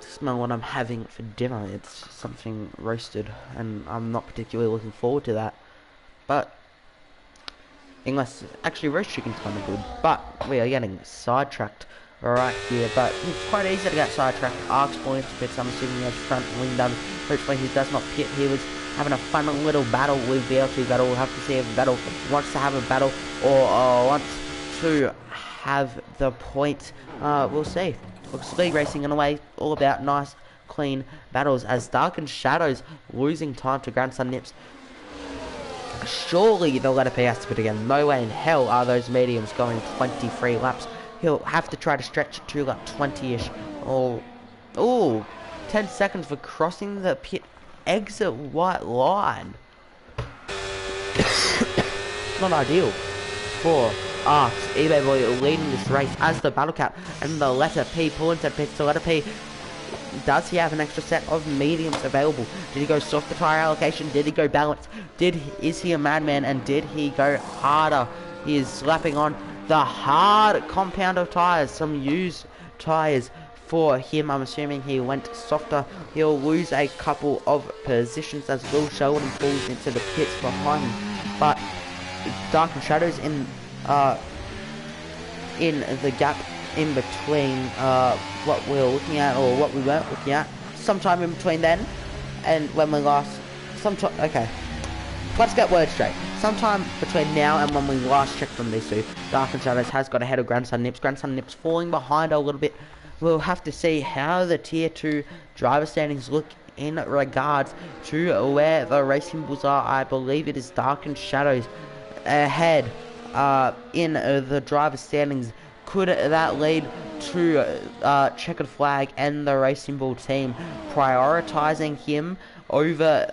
smell what I'm having for dinner. It's something roasted, and I'm not particularly looking forward to that. But unless actually roast chicken's kind of good, but we are getting sidetracked right here, but it's quite easy to get sidetracked. Arcs points pits, I'm assuming he has front wing done. Hopefully he does not pit. He was having a fun little battle with BL2 Battle. We'll have to see if Battle wants to have a battle or wants to have the point. We'll see. Look, speed racing in a way, all about nice, clean battles as Dark and Shadows losing time to Grandson Nips. Surely the letter P has to put again. No way in hell are those mediums going 23 laps. He'll have to try to stretch it to like 20-ish. Oh, 10 seconds for crossing the pit exit white line. Not ideal for Arcs. eBay Boy leading this race as the Battle Cat and the letter P pull into pits. The letter P, does he have an extra set of mediums available? Did he go softer tire allocation? Did he go balance? Is he a madman and did he go harder? He is slapping on the hard compound of tires, some used tires for him. I'm assuming he went softer. He'll lose a couple of positions as Will Sheldon falls into the pits behind him. But Dark and Shadows in the gap in between what we were looking at or what we weren't looking at, sometime in between then and when we last, okay, let's get words straight. Sometime between now and when we last checked from these two, Dark and Shadows has got ahead of Grandson Nips. Grandson Nips falling behind a little bit. We'll have to see how the tier 2 driver standings look in regards to where the racing bulls are. I believe it is Dark and Shadows ahead in the driver standings. Could that lead to checkered flag and the racing bull team prioritizing him over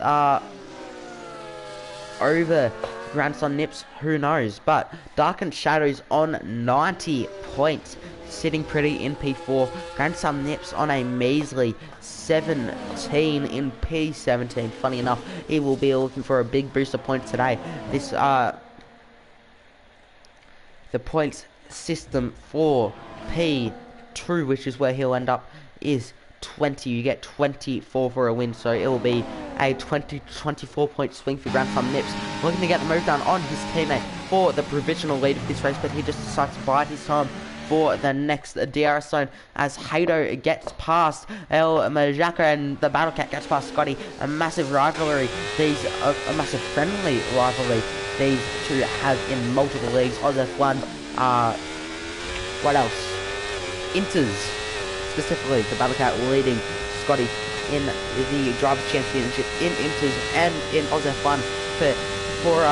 Grandson Nips? Who knows? But Dark and Shadows on 90 points, sitting pretty in P4. Grandson Nips on a measly 17 in P17. Funny enough, he will be looking for a big boost of points today. This the points system for P2, which is where he'll end up, is 20. You get 24 for a win, so it will be a 24 point swing for Grandson Nips, looking to get the move done on his teammate for the provisional lead of this race, but he just decides to bide his time for the next DRS zone as Hado gets past El Majaka and the Battle Cat gets past Scotty. A massive rivalry, a massive friendly rivalry these two have in multiple leagues. Oz F1, what else? Inters, specifically the Battle Cat leading Scotty in the Drivers' Championship in Inters and in Oz F1. For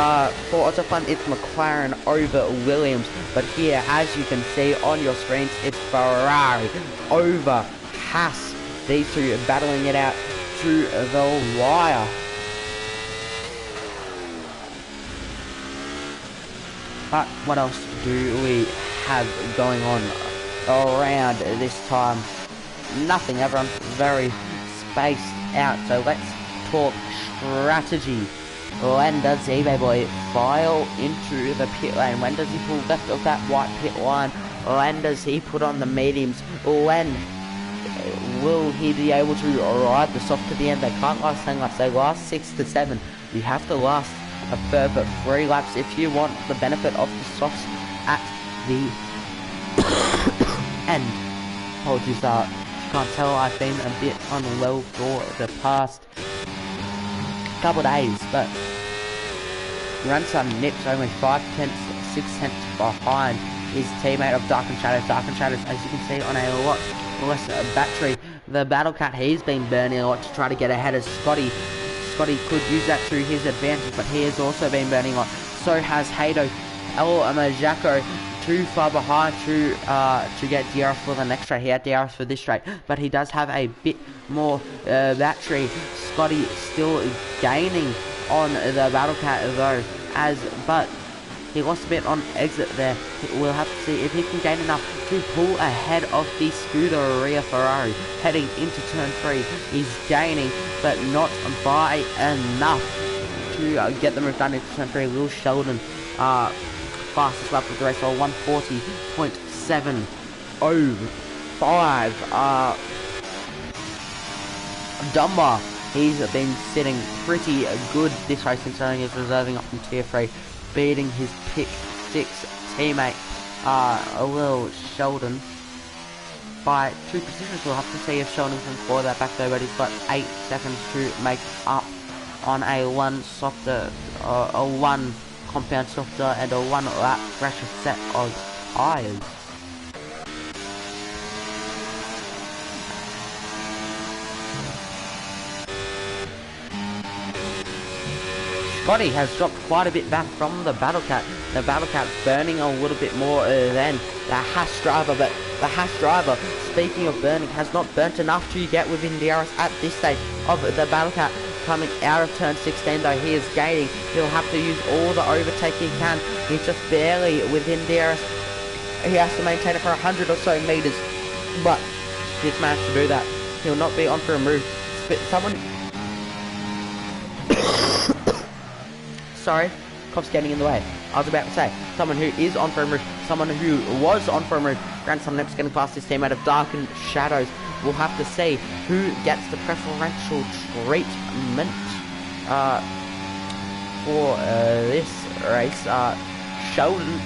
Oz F1, it's McLaren over Williams, but here, as you can see on your screens, it's Ferrari over Haas. These two are battling it out to the wire. But what else do we have going on around this time? Nothing, everyone's very spaced out, so let's talk strategy. When does eBay Boy file into the pit lane? When does he pull left of that white pit line? When does he put on the mediums? When will he be able to ride the soft to the end? They can't last 10 laps, they last 6 to 7. You have to last a further 3 laps if you want the benefit of the softs at the end. Apologies, you can't tell, I've been a bit unwell for the past couple days, but Grandson Nips only 5 tenths, 6 tenths behind his teammate of Dark and Shadows. Dark and Shadows, as you can see, on a lot less battery. The Battle Cat, he's been burning a lot to try to get ahead of Scotty. Scotty could use that to his advantage, but he has also been burning a lot. So has Hado. El Majako too far behind to get DRS for the next straight. He had DRS for this straight, but he does have a bit more battery. Scotty still gaining on the Battle Cat though, but he lost a bit on exit there. We'll have to see if he can gain enough to pull ahead of the Scuderia Ferrari. Heading into turn 3, he's gaining, but not by enough to get the move done into turn 3. Will Sheldon, fastest lap of the race, or 140.705. Dunbar, he's been sitting pretty good this race, considering he's reserving up from tier 3, beating his pick 6 teammate, Will Sheldon. by 2 positions. We'll have to see if Sheldon can claw that back though, but he's got 8 seconds to make up on a 1 softer, a 1 compound softer and a 1 lap fresher set of tyres. Scotty has dropped quite a bit back from the Battle Cat. The Battle Cat's burning a little bit more than the Haas driver, but the Haas driver, speaking of burning, has not burnt enough to get within DRS at this stage of the Battle Cat. Coming out of turn 16 though, he is gaining. He'll have to use all the overtake he can. He's just barely within DRS. He has to maintain it for 100 or so meters, but he's managed to do that. He'll not be on for a move. Someone... Sorry, cough's getting in the way. I was about to say, someone who is on for a move, someone who was on for a move. Grandson Nips getting past this team out of Darkened Shadows. We'll have to see who gets the preferential treatment for this race. Sheldon,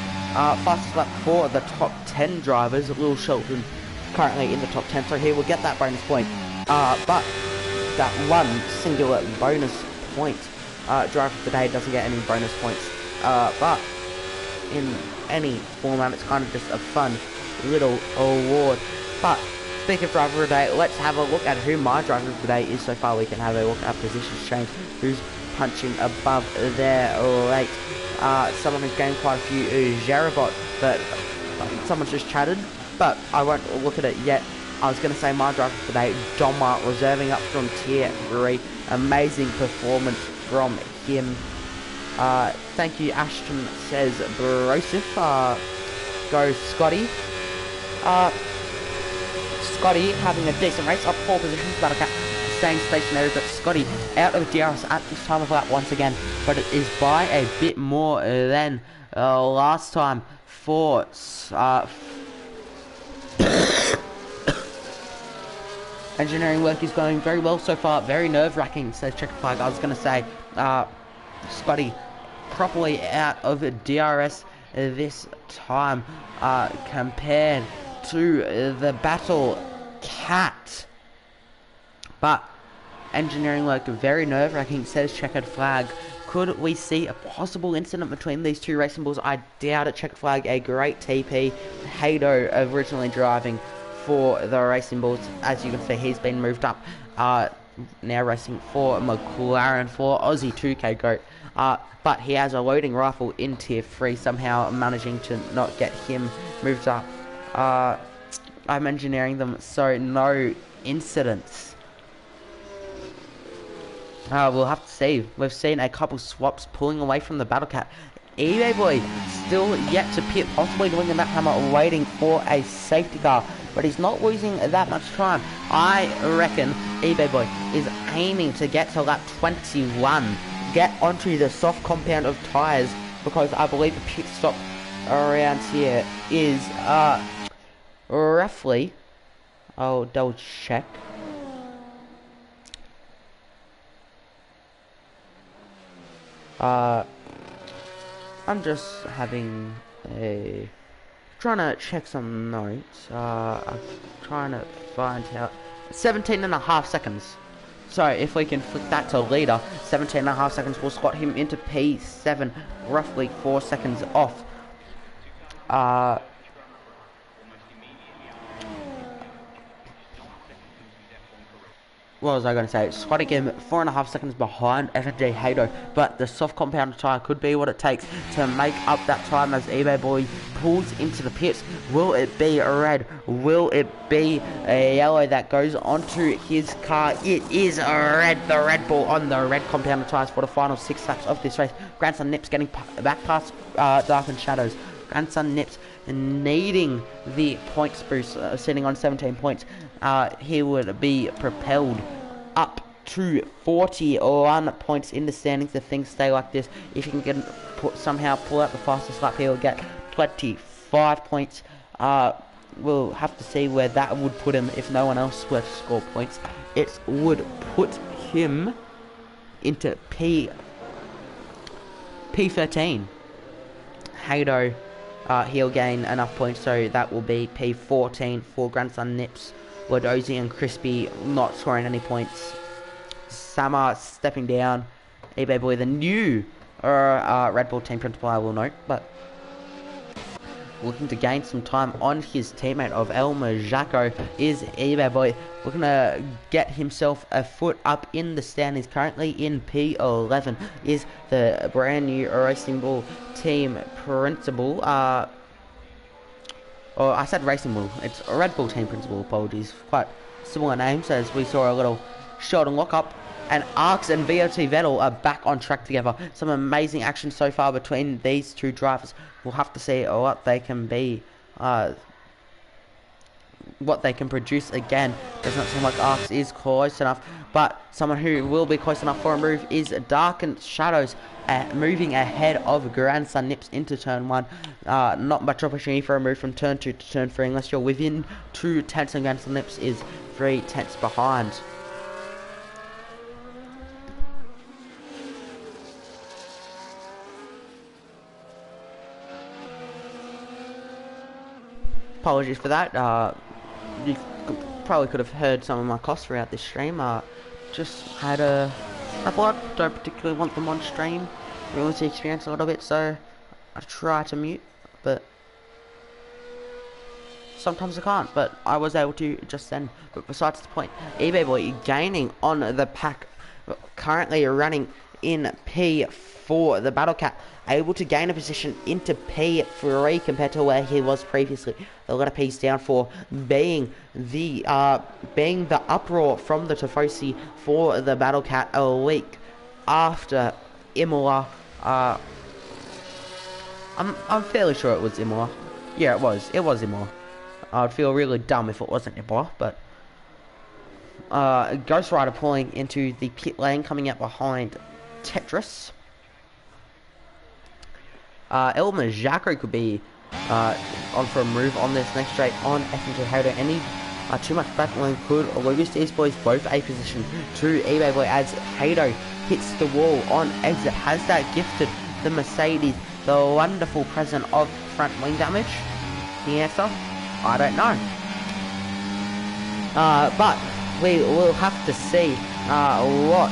fastest lap for the top 10 drivers. Will Sheldon currently in the top 10, so he will get that bonus point. But that one singular bonus point, driver of the day doesn't get any bonus points. But in any format, it's kind of just a fun little award. But speaking of driver of the day, let's have a look at who my driver of the day is so far. We can have a look at positions change, who's punching above their weight. Someone who's gained quite a few is Jerabot, but someone's just chatted, but I won't look at it yet. I was going to say my driver of the day, Doma, reserving up from tier 3. Amazing performance from him. Thank you, Ashton, says Brosif. Go Scotty. Scotty having a decent race, up 4 positions, Battlecat staying stationary, but Scotty out of DRS at this time of lap once again, but it is by a bit more than last time for engineering work is going very well so far, very nerve-wracking, says Checker Flag. I was going to say, Scotty properly out of DRS this time compared to the Battle Cat. But engineering work very nerve-wracking, says Checkered Flag. Could we see a possible incident between these two racing bulls? I doubt it. Checkered Flag, a great TP. Hato originally driving for the racing bulls. As you can see, he's been moved up. Now racing for McLaren for Aussie 2K GOAT. But he has a loading rifle in tier 3, somehow managing to not get him moved up. I'm engineering them, so no incidents. We'll have to see. We've seen a couple swaps pulling away from the Battle Cat. eBay Boy still yet to pit, possibly doing a lap hammer, waiting for a safety car, but he's not losing that much time. I reckon eBay Boy is aiming to get to lap 21, get onto the soft compound of tyres, because I believe the pit stop around here is roughly, I'll double check. I'm just having a... trying to check some notes. I'm trying to find out... 17.5 seconds. So if we can flick that to leader, 17.5 seconds will slot him into P7, roughly 4 seconds off. What was I going to say? Slotting him 4.5 seconds behind FJ Hato, but the soft compound tyre could be what it takes to make up that time as eBay Boy pulls into the pits. Will it be a red? Will it be a yellow that goes onto his car? It is a red. The Red Bull on the red compound tyres for the final 6 laps of this race. Grandson Nips getting back past Darkened Shadows. Grandson Nips needing the points boost, sitting on 17 points. He would be propelled up to 41 points in the standings if things stay like this. If he can somehow pull out the fastest lap, he'll get 25 points. We'll have to see where that would put him if no one else were to score points. It would put him into P13. Hato he'll gain enough points, so that will be P14 for Grandson Nips. Wadozi and Crispy not scoring any points. Sama stepping down. eBay Boy, the new Red Bull team principal, I will note, but looking to gain some time on his teammate of El Majako is eBay Boy, looking to get himself a foot up in the standings. Currently in P11 is the brand new Racing Bull team principal. I said Racing Bull, it's a Red Bull team principal, apologies. Quite similar names, as we saw a little shot and lock up. And Arx and VOT Vettel are back on track together. Some amazing action so far between these two drivers. We'll have to see what they can be, what they can produce again. Doesn't seem like Arx is close enough, but someone who will be close enough for a move is Darkened Shadows, moving ahead of Grandson Nips into turn 1. Not much opportunity for a move from turn 2 to turn 3 unless you're within 2 tenths, and Grandson Nips is 3 tenths behind. Apologies for that. You probably could have heard some of my coughs throughout this stream. Just had a blood. Don't particularly want them on stream. Ruins the experience a little bit, so I try to mute, but sometimes I can't. But I was able to just then. But besides the point, eBay Boy gaining on the pack, currently running in P4. The Battle Cat able to gain a position into P3 compared to where he was previously. The letter P's down for being the uproar from the Tifosi for the Battle Cat a week after Imola. I'm fairly sure it was Imola. Yeah, it was Imola. I'd feel really dumb if it wasn't Imola, but Ghost Rider pulling into the pit lane, coming out behind Tetris. El Majako could be on for a move on this next straight on FNJ Hater. Any too much battling could lose these boys both a position to eBay Boy as Hato hits the wall on exit. Has that gifted the Mercedes the wonderful present of front wing damage? The answer, I don't know. But we will have to see what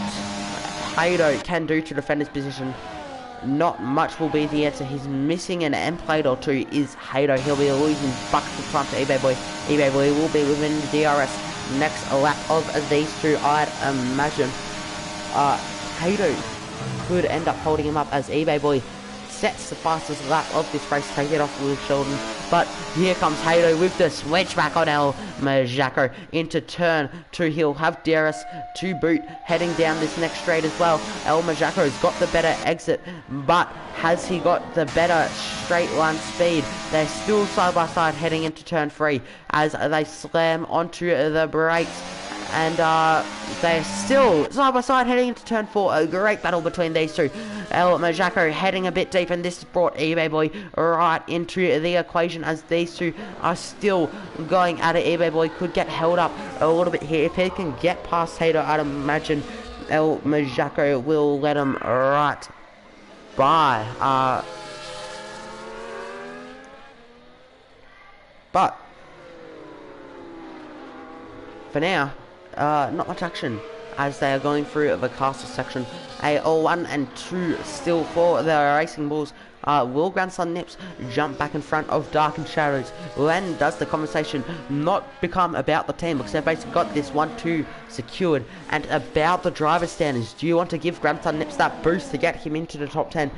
Hato can do to defend his position. Not much will be the answer. He's missing an end plate or two is Hato. He'll be losing buckets of time to eBay Boy. eBay Boy will be within the DRS next lap of these two, I'd imagine. Hato could end up holding him up as eBay Boy sets the fastest lap of this race, take it off with Sheldon. But here comes Hato with the switchback on El Majako into turn 2. He'll have DRS to boot heading down this next straight as well. El Majako's got the better exit, but has he got the better straight line speed? They're still side by side heading into turn 3 as they slam onto the brakes. And they're still side by side heading into turn 4. A great battle between these two. El Majako heading a bit deep, and this brought eBay Boy right into the equation as these two are still going at it. eBay Boy could get held up a little bit here. If he can get past Hato, I'd imagine El Majako will let him right by. But for now, not much action as they are going through the caster section. A 1 and 2 still for the Racing Bulls. Will Grandson Nips jump back in front of Dark and Shadows? When does the conversation not become about the team, because they've basically got this 1-2 secured, and about the driver standards? Do you want to give Grandson Nips that boost to get him into the top 10?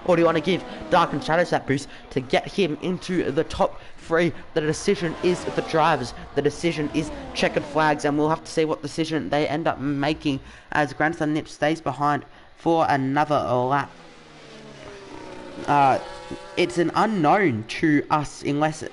Or do you want to give Dark and Shadows that boost to get him into the top 3? The decision is the drivers. The decision is checkered flags, and we'll have to see what decision they end up making as Grandson Nips stays behind for another lap. It's an unknown to us unless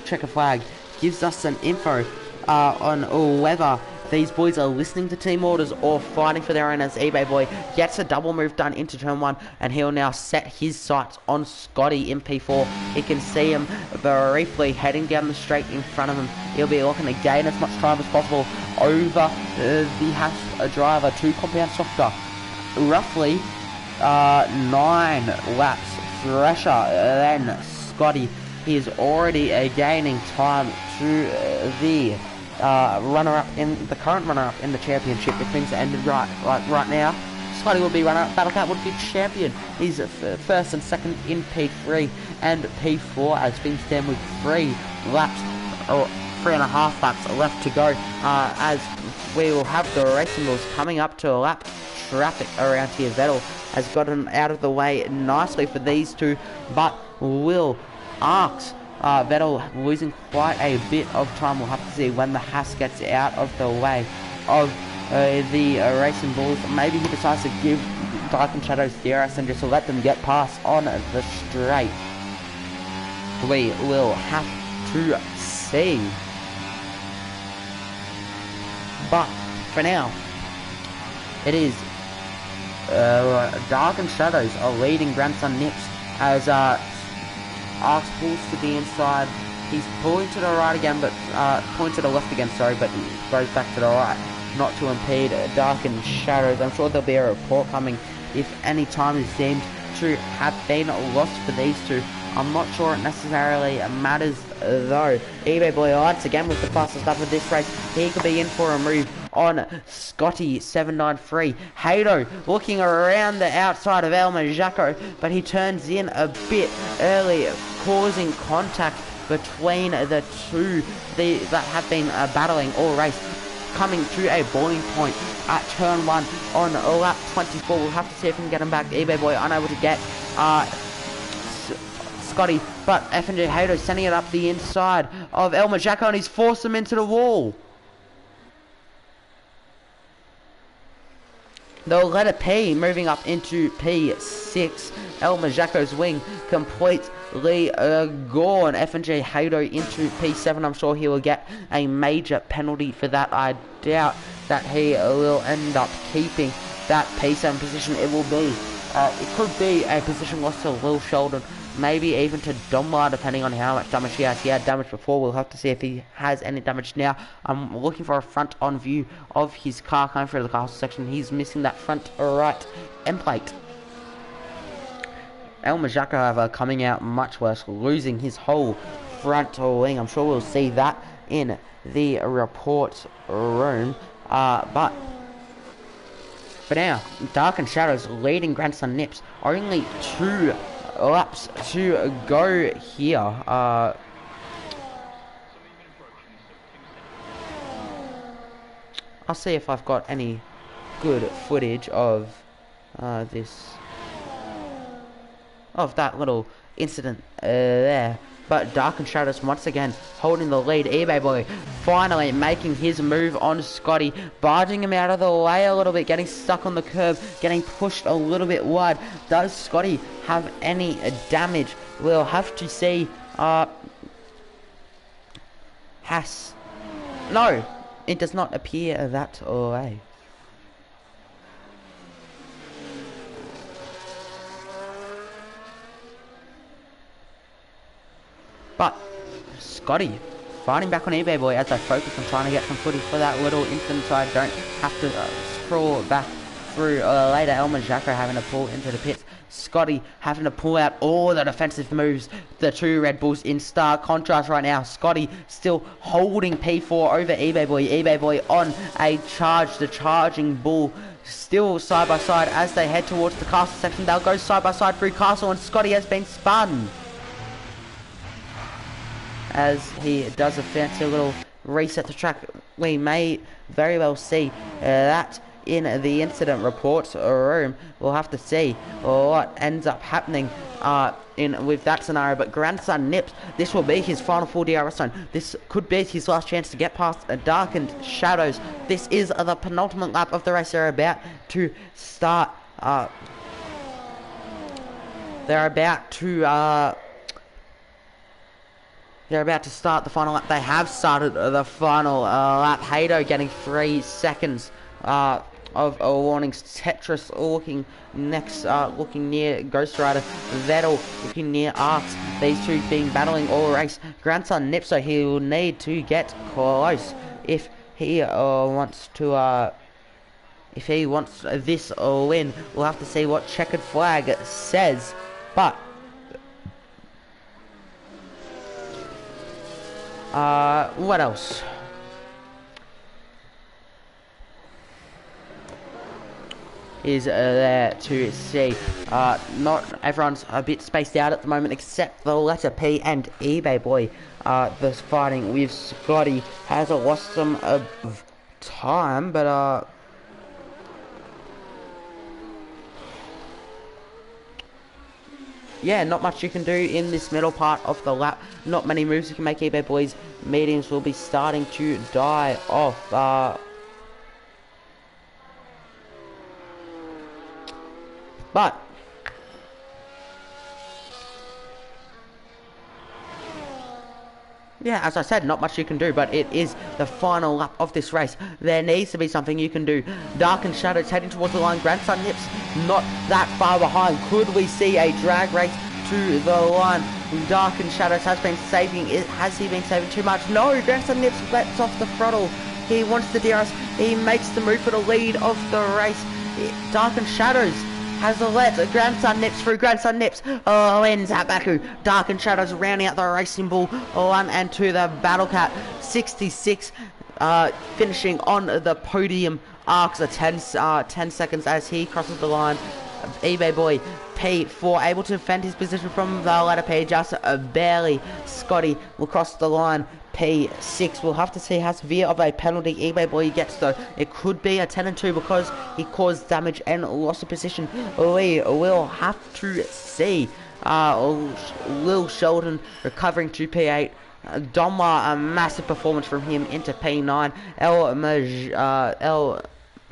checkered flag gives us some info on whether these boys are listening to team orders or fighting for their own, as eBay Boy gets a double move done into turn 1, and he'll now set his sights on Scotty in P4. He can see him briefly heading down the straight in front of him. He'll be looking to gain as much time as possible over the Haas driver to compound softer. Roughly 9 laps fresher than Scotty. He is already gaining time to the runner-up in the current runner-up in the championship. If things ended right now, Scotty would be runner-up, Battle Cat would be champion. He's first and second in P3 and P4 as things stand with 3 laps, or 3.5 laps left to go, as we will have the racing rules coming up to a lap traffic around here. Vettel has gotten out of the way nicely for these two, but will ask Vettel losing quite a bit of time. We'll have to see when the Haas gets out of the way of the racing bulls. Maybe he decides to give Dark and Shadows DRS and just let them get past on the straight. We will have to see. But for now, it is Dark and Shadows are leading Grandson Nips as Arx pulls to the inside. He's pulling to the right again, but pulling to the left again, sorry, but goes back to the right, not to impede Dark and Shadows. I'm sure there'll be a report coming if any time is deemed to have been lost for these two. I'm not sure it necessarily matters though. eBay Boy once again with the fastest lap of this race. He could be in for a move on Scotty 793. Hato looking around the outside of El Majako, but he turns in a bit early, causing contact between the two that have been battling all race. Coming to a boiling point at turn 1 on lap 24. We'll have to see if we can get him back. eBay Boy unable to get Scotty, but FNJ Hato sending it up the inside of El Majako, and he's forced him into the wall. The letter P moving up into P6. El Majako's wing completely gone. FNJ Hato into P7. I'm sure he will get a major penalty for that. I doubt that he will end up keeping that P7 position. It will be, it could be a position lost to Will Sheldon, maybe even to Domlar, depending on how much damage he has. He had damage before. We'll have to see if he has any damage now. I'm looking for a front-on view of his car coming through the castle section. He's missing that front right end plate. El Majako, however, coming out much worse, losing his whole front wing. I'm sure we'll see that in the report room. But for now, Dark and Shadows leading Grandson Nips. Only 2 laps to go here. I'll see if I've got any good footage of that little incident there. But Dark and Shadows once again holding the lead. eBay Boy finally making his move on Scotty, barging him out of the way a little bit, getting stuck on the curb, getting pushed a little bit wide. Does Scotty have any damage? We'll have to see. Haas. No, it does not appear that way. But Scotty fighting back on eBay Boy as I focus on trying to get some footage for that little incident so I don't have to scroll back through later. El Majako having to pull into the pits. Scotty having to pull out all the defensive moves. The two Red Bulls in stark contrast right now. Scotty still holding P4 over eBay Boy. eBay Boy on a charge. The charging bull still side by side as they head towards the castle section. They'll go side by side through castle, and Scotty has been spun as he does a fancy little reset the track. We may very well see that in the incident reports room. We'll have to see what ends up happening with that scenario. But Grandson Nips, this will be his final full DRS zone. This could be his last chance to get past Darkened Shadows. This is the penultimate lap of the race. They're about to start. They're about to start the final lap. They have started the final lap. Hato getting 3 seconds of warnings. Tetris looking next, looking near Ghost Rider. Vettel looking near Arx. These two being battling all race. Grandson Nips, so he will need to get close if he wants to. If he wants this win. We'll have to see what checkered flag says. But What else is there to see? Not everyone's a bit spaced out at the moment, except the letter P and eBay boy. The fighting with Scotty has lost some of time, but yeah, not much you can do in this middle part of the lap. Not many moves you can make. eBay boys mediums will be starting to die off. But yeah, as I said, not much you can do, but it is the final lap of this race. There needs to be something you can do. Dark and Shadows heading towards the line. Grandson Nips not that far behind. Could we see a drag race to the line? Dark and Shadows has been saving it. Has he been saving too much? No, Grandson Nips lets off the throttle. He wants the DRS. He makes the move for the lead of the race. Dark and Shadows has a let Grandson Nips through. Grandson Nips ends at Baku. Dark and Shadows rounding out the racing bull 1 and 2. The Battle Cat 66 finishing on the podium. Arcs a 10 seconds as he crosses the line. eBay boy P4 able to defend his position from the letter P, just barely. Scotty will cross the line. P6 we'll have to see how severe of a penalty eBay boy gets, though. It could be a 10 and 2 because he caused damage and lost of position. We will have to see. Lil Sheldon recovering to P8. Donmar, a massive performance from him into P9. El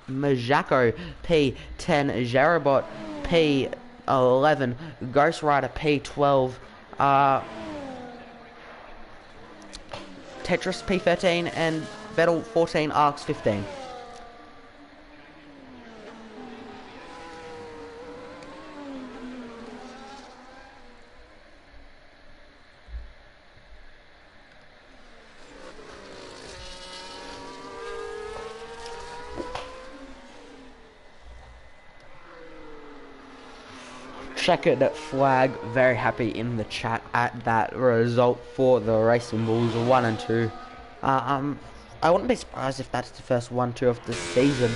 Majako P10. Jarabot P11. Ghost Rider P12. Tetris P13 and Vettel 14, Arcs 15. Checkered flag, very happy in the chat at that result for the Racing Bulls 1 and 2. I wouldn't be surprised if that's the first 1-2 of the season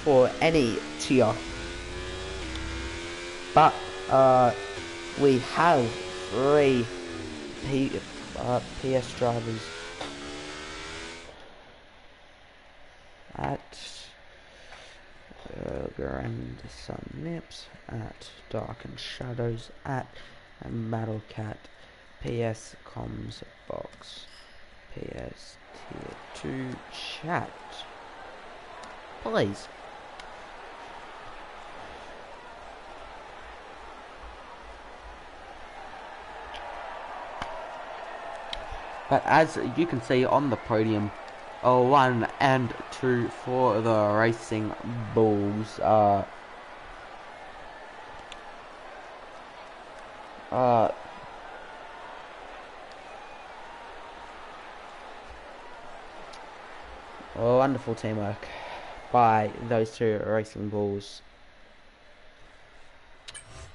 for any tier. But we have 3 PS drivers at Grandson Nips, at Dark and Shadows, at Battle Cat, PS Comms Box, PS Tier 2 chat. Please. But as you can see on the podium, 1 and 2 for the Racing Bulls. Wonderful teamwork by those 2 Racing Bulls.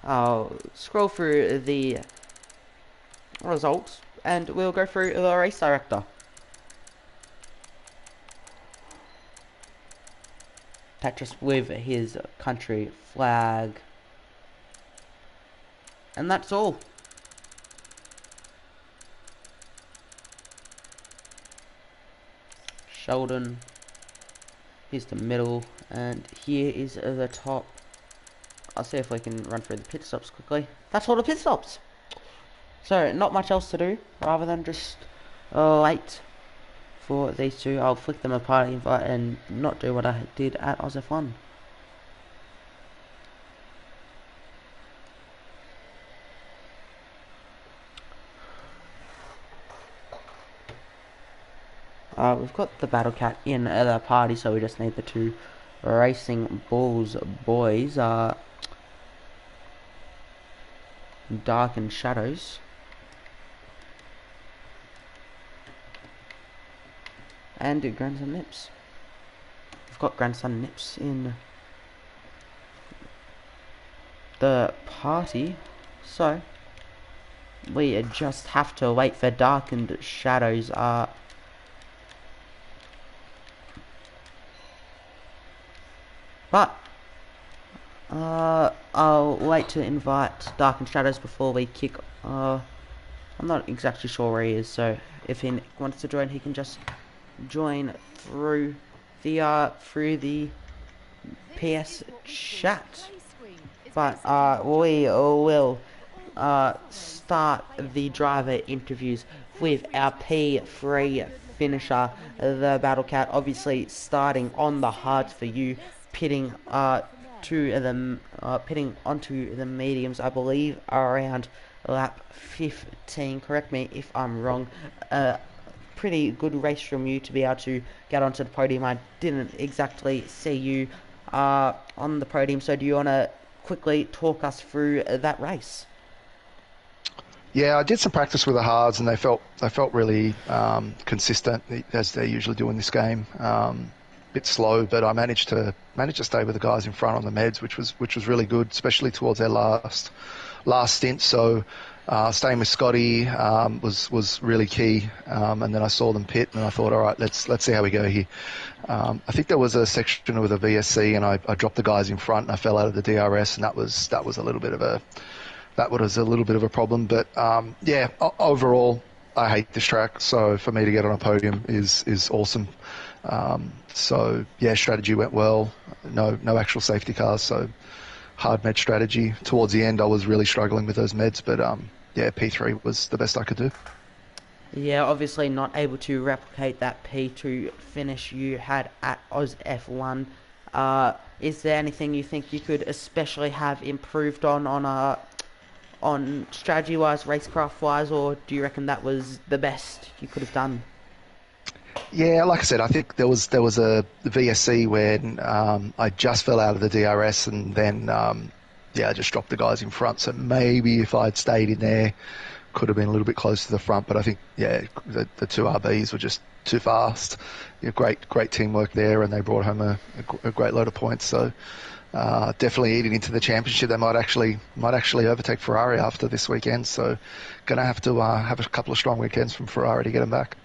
I'll scroll through the results and we'll go through the race director. Tetris with his country flag. And that's all. Sheldon. Here's the middle. And here is the top. I'll see if we can run through the pit stops quickly. That's all the pit stops. So, not much else to do, rather than just wait for these 2. I'll flick them a party invite and not do what I did at OzF1. We've got the Battle Cat in the party, so we just need the 2 Racing Bulls boys. Dark and Shadows. And Grandson Nips. We've got Grandson Nips in the party, so we just have to wait for Darkened Shadows. But I'll wait to invite Darkened Shadows before we kick. I'm not exactly sure where he is, so if he wants to join, he can just join through the PS chat. But we will start the driver interviews with our P3 finisher, the Battle Cat, obviously starting on the hards for you, pitting pitting onto the mediums, I believe around lap 15. Correct me if I'm wrong. Pretty good race from you to be able to get onto the podium. I didn't exactly see you on the podium, so do you want to quickly talk us through that race? Yeah, I did some practice with the hards, and they felt really consistent as they usually do in this game. Bit slow, but I managed to stay with the guys in front on the meds, which was really good, especially towards their last stint. So staying with Scotty was really key. And then I saw them pit, and I thought, all right, let's see how we go here. I think there was a section with a VSC, and I dropped the guys in front, and I fell out of the DRS, and that was a little bit of a problem. But yeah, overall, I hate this track. So for me to get on a podium is awesome. So yeah, strategy went well. No actual safety cars. So hard med strategy. Towards the end, I was really struggling with those meds. But yeah, P3 was the best I could do. Yeah, obviously not able to replicate that P2 finish you had at Oz F1. Is there anything you think you could especially have improved on strategy wise, racecraft wise, or do you reckon that was the best you could have done? Yeah, like I said, I think there was a VSC when I just fell out of the DRS, and then yeah, I just dropped the guys in front. So maybe if I'd stayed in there, could have been a little bit closer to the front. But I think yeah, the two RBs were just too fast. Yeah, great teamwork there, and they brought home a great load of points. So definitely eating into the championship. They might actually overtake Ferrari after this weekend. So gonna have to have a couple of strong weekends from Ferrari to get them back.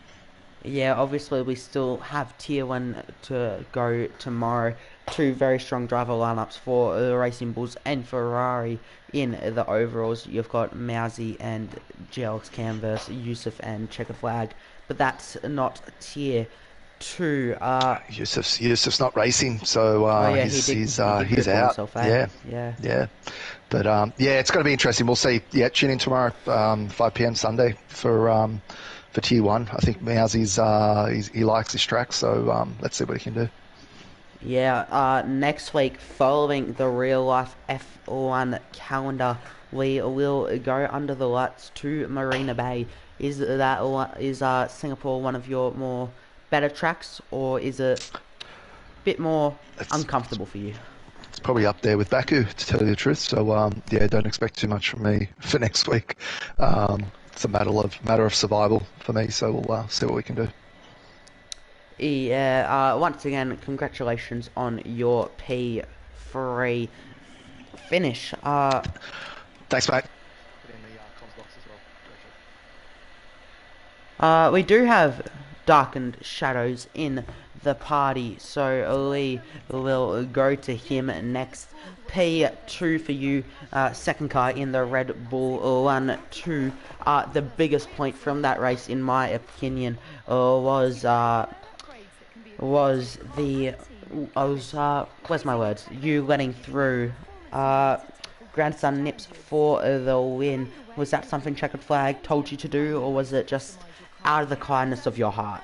Yeah, obviously we still have Tier 1 to go tomorrow. Two very strong driver lineups for the Racing Bulls and Ferrari in the overalls. You've got Mousy and GLX Canvas, Yusuf and Checker Flag. But that's not Tier 2. Yusuf's not racing, so Oh yeah, he's he did he's good for out. himself, eh? Yeah, Yeah. yeah. But yeah, it's going to be interesting. We'll see. Yeah, tune in tomorrow, 5 p.m. Sunday for Tier 1. I think Mousy's he likes this track, so let's see what he can do. Yeah, next week, following the real life F1 calendar, we will go under the lights to Marina Bay. Is Singapore one of your more better tracks, or is it a bit more It's uncomfortable for you? it's probably up there with Baku, to tell you the truth. So yeah, don't expect too much from me for next week. It's a matter of survival for me. So we'll see what we can do. Yeah, once again, congratulations on your P3 finish. Thanks, mate. Put in the comms box as well. We do have Darkened Shadows in the party, so Lee will go to him next. P2 for you, second car in the Red Bull 1-2. The biggest point from that race, in my opinion, where's my words? You letting through Grandson Nips for the win. Was that something Checkered Flag told you to do, or was it just out of the kindness of your heart?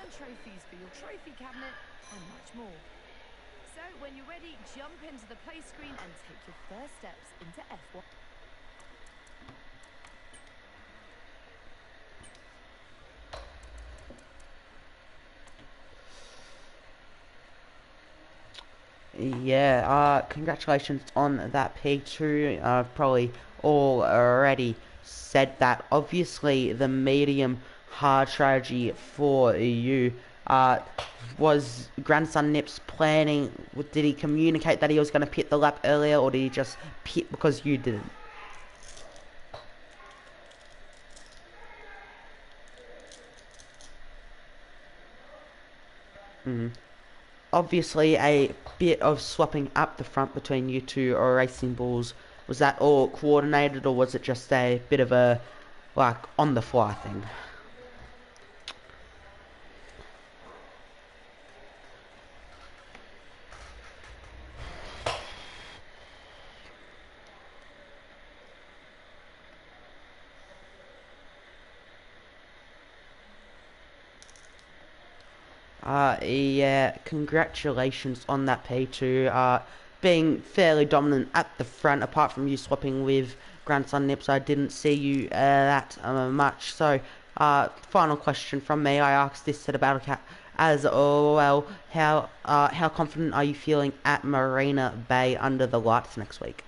Yeah, congratulations on that P2. Probably already said that. Obviously, the medium hard strategy for you. Was Grandson Nips planning? Did he communicate that he was going to pit the lap earlier, or did he just pit because you didn't? Mm. Obviously, a bit of swapping up the front between you two racing bulls. Was that all coordinated, or was it just a bit of a like on the fly thing? Yeah, congratulations on that P2. Being fairly dominant at the front, apart from you swapping with Grandson Nips, I didn't see you that much. So, final question from me. I asked this to the Battle Cat as well. How confident are you feeling at Marina Bay under the lights next week?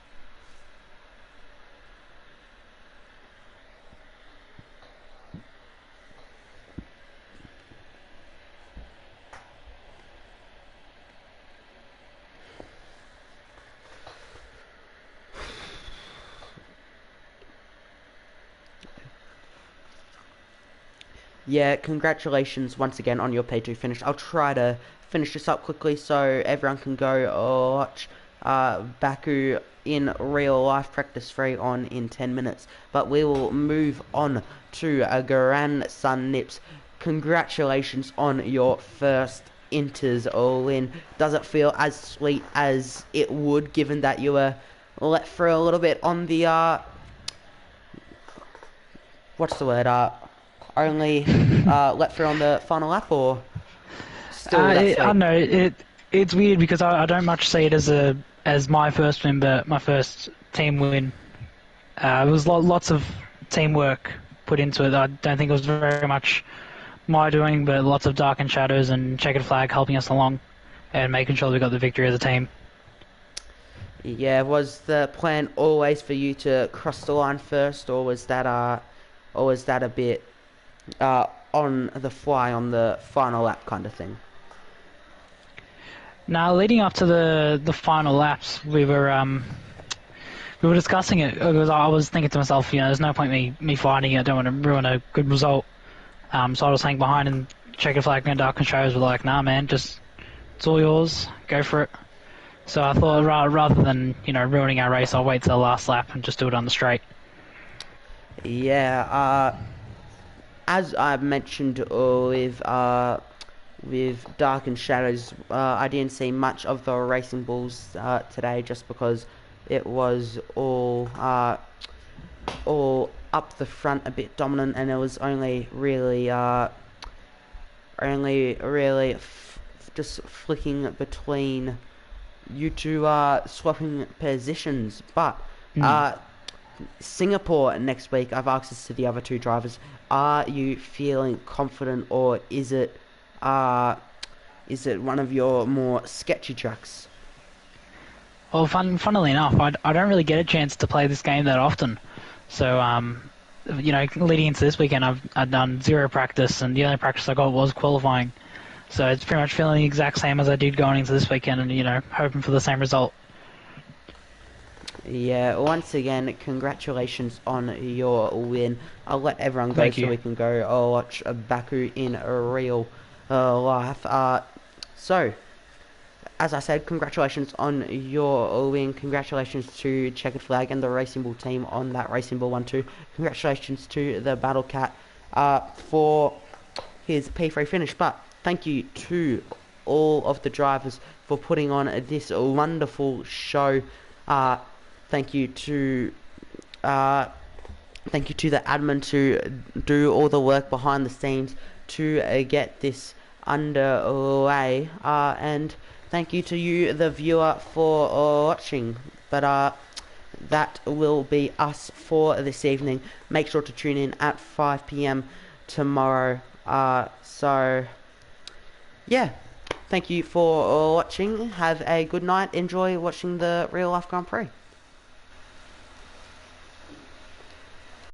Yeah, congratulations once again on your P2 finish. I'll try to finish this up quickly so everyone can go watch Baku in real life practice 3 on in 10 minutes. But we will move on to a Grandson Nips. Congratulations on your first inters all in. Does it feel as sweet as it would given that you were let through a little bit on the what's the word? Only let through on the final lap, or still that I sweet? don't know. It's weird because I don't much see it as my first win, but my first team win. It was lots of teamwork put into it. I don't think it was very much my doing, but lots of dark and shadows and checkered flag helping us along and making sure we got the victory as a team. Yeah, was the plan always for you to cross the line first, or was that a bit on the fly on the final lap kind of thing? Now, leading up to the final laps, we were discussing it because I was thinking to myself, there's no point me fighting it. I don't want to ruin a good result. So I was hanging behind and checkered flag and dark and shadows were like, nah, man, just it's all yours. Go for it. So I thought rather than ruining our race, I'll wait till the last lap and just do it on the straight. Yeah, as I mentioned with Dark and Shadows, I didn't see much of the Racing Bulls today, just because it was all up the front, a bit dominant, and it was only really just flicking between you two swapping positions. But Mm. Singapore next week, I've asked this to the other two drivers. Are you feeling confident, or is it one of your more sketchy tracks? Well, funnily enough, I don't really get a chance to play this game that often. So, leading into this weekend, I've done zero practice, and the only practice I got was qualifying. So it's pretty much feeling the exact same as I did going into this weekend, and hoping for the same result. Yeah, once again, congratulations on your win. I'll let everyone go Thank so you. we can go watch Baku in a real life. So, as I said, congratulations on your win. Congratulations to Checkered Flag and the Racing Bull team on that Racing Bull 1-2. Congratulations to the Battle Cat for his P3 finish. But thank you to all of the drivers for putting on this wonderful show. Thank you to thank you to the admin to do all the work behind the scenes to get this underway. And thank you to you, the viewer, for watching. But that will be us for this evening. Make sure to tune in at 5 p.m. tomorrow. So, yeah. Thank you for watching. Have a good night. Enjoy watching the Real Life Grand Prix.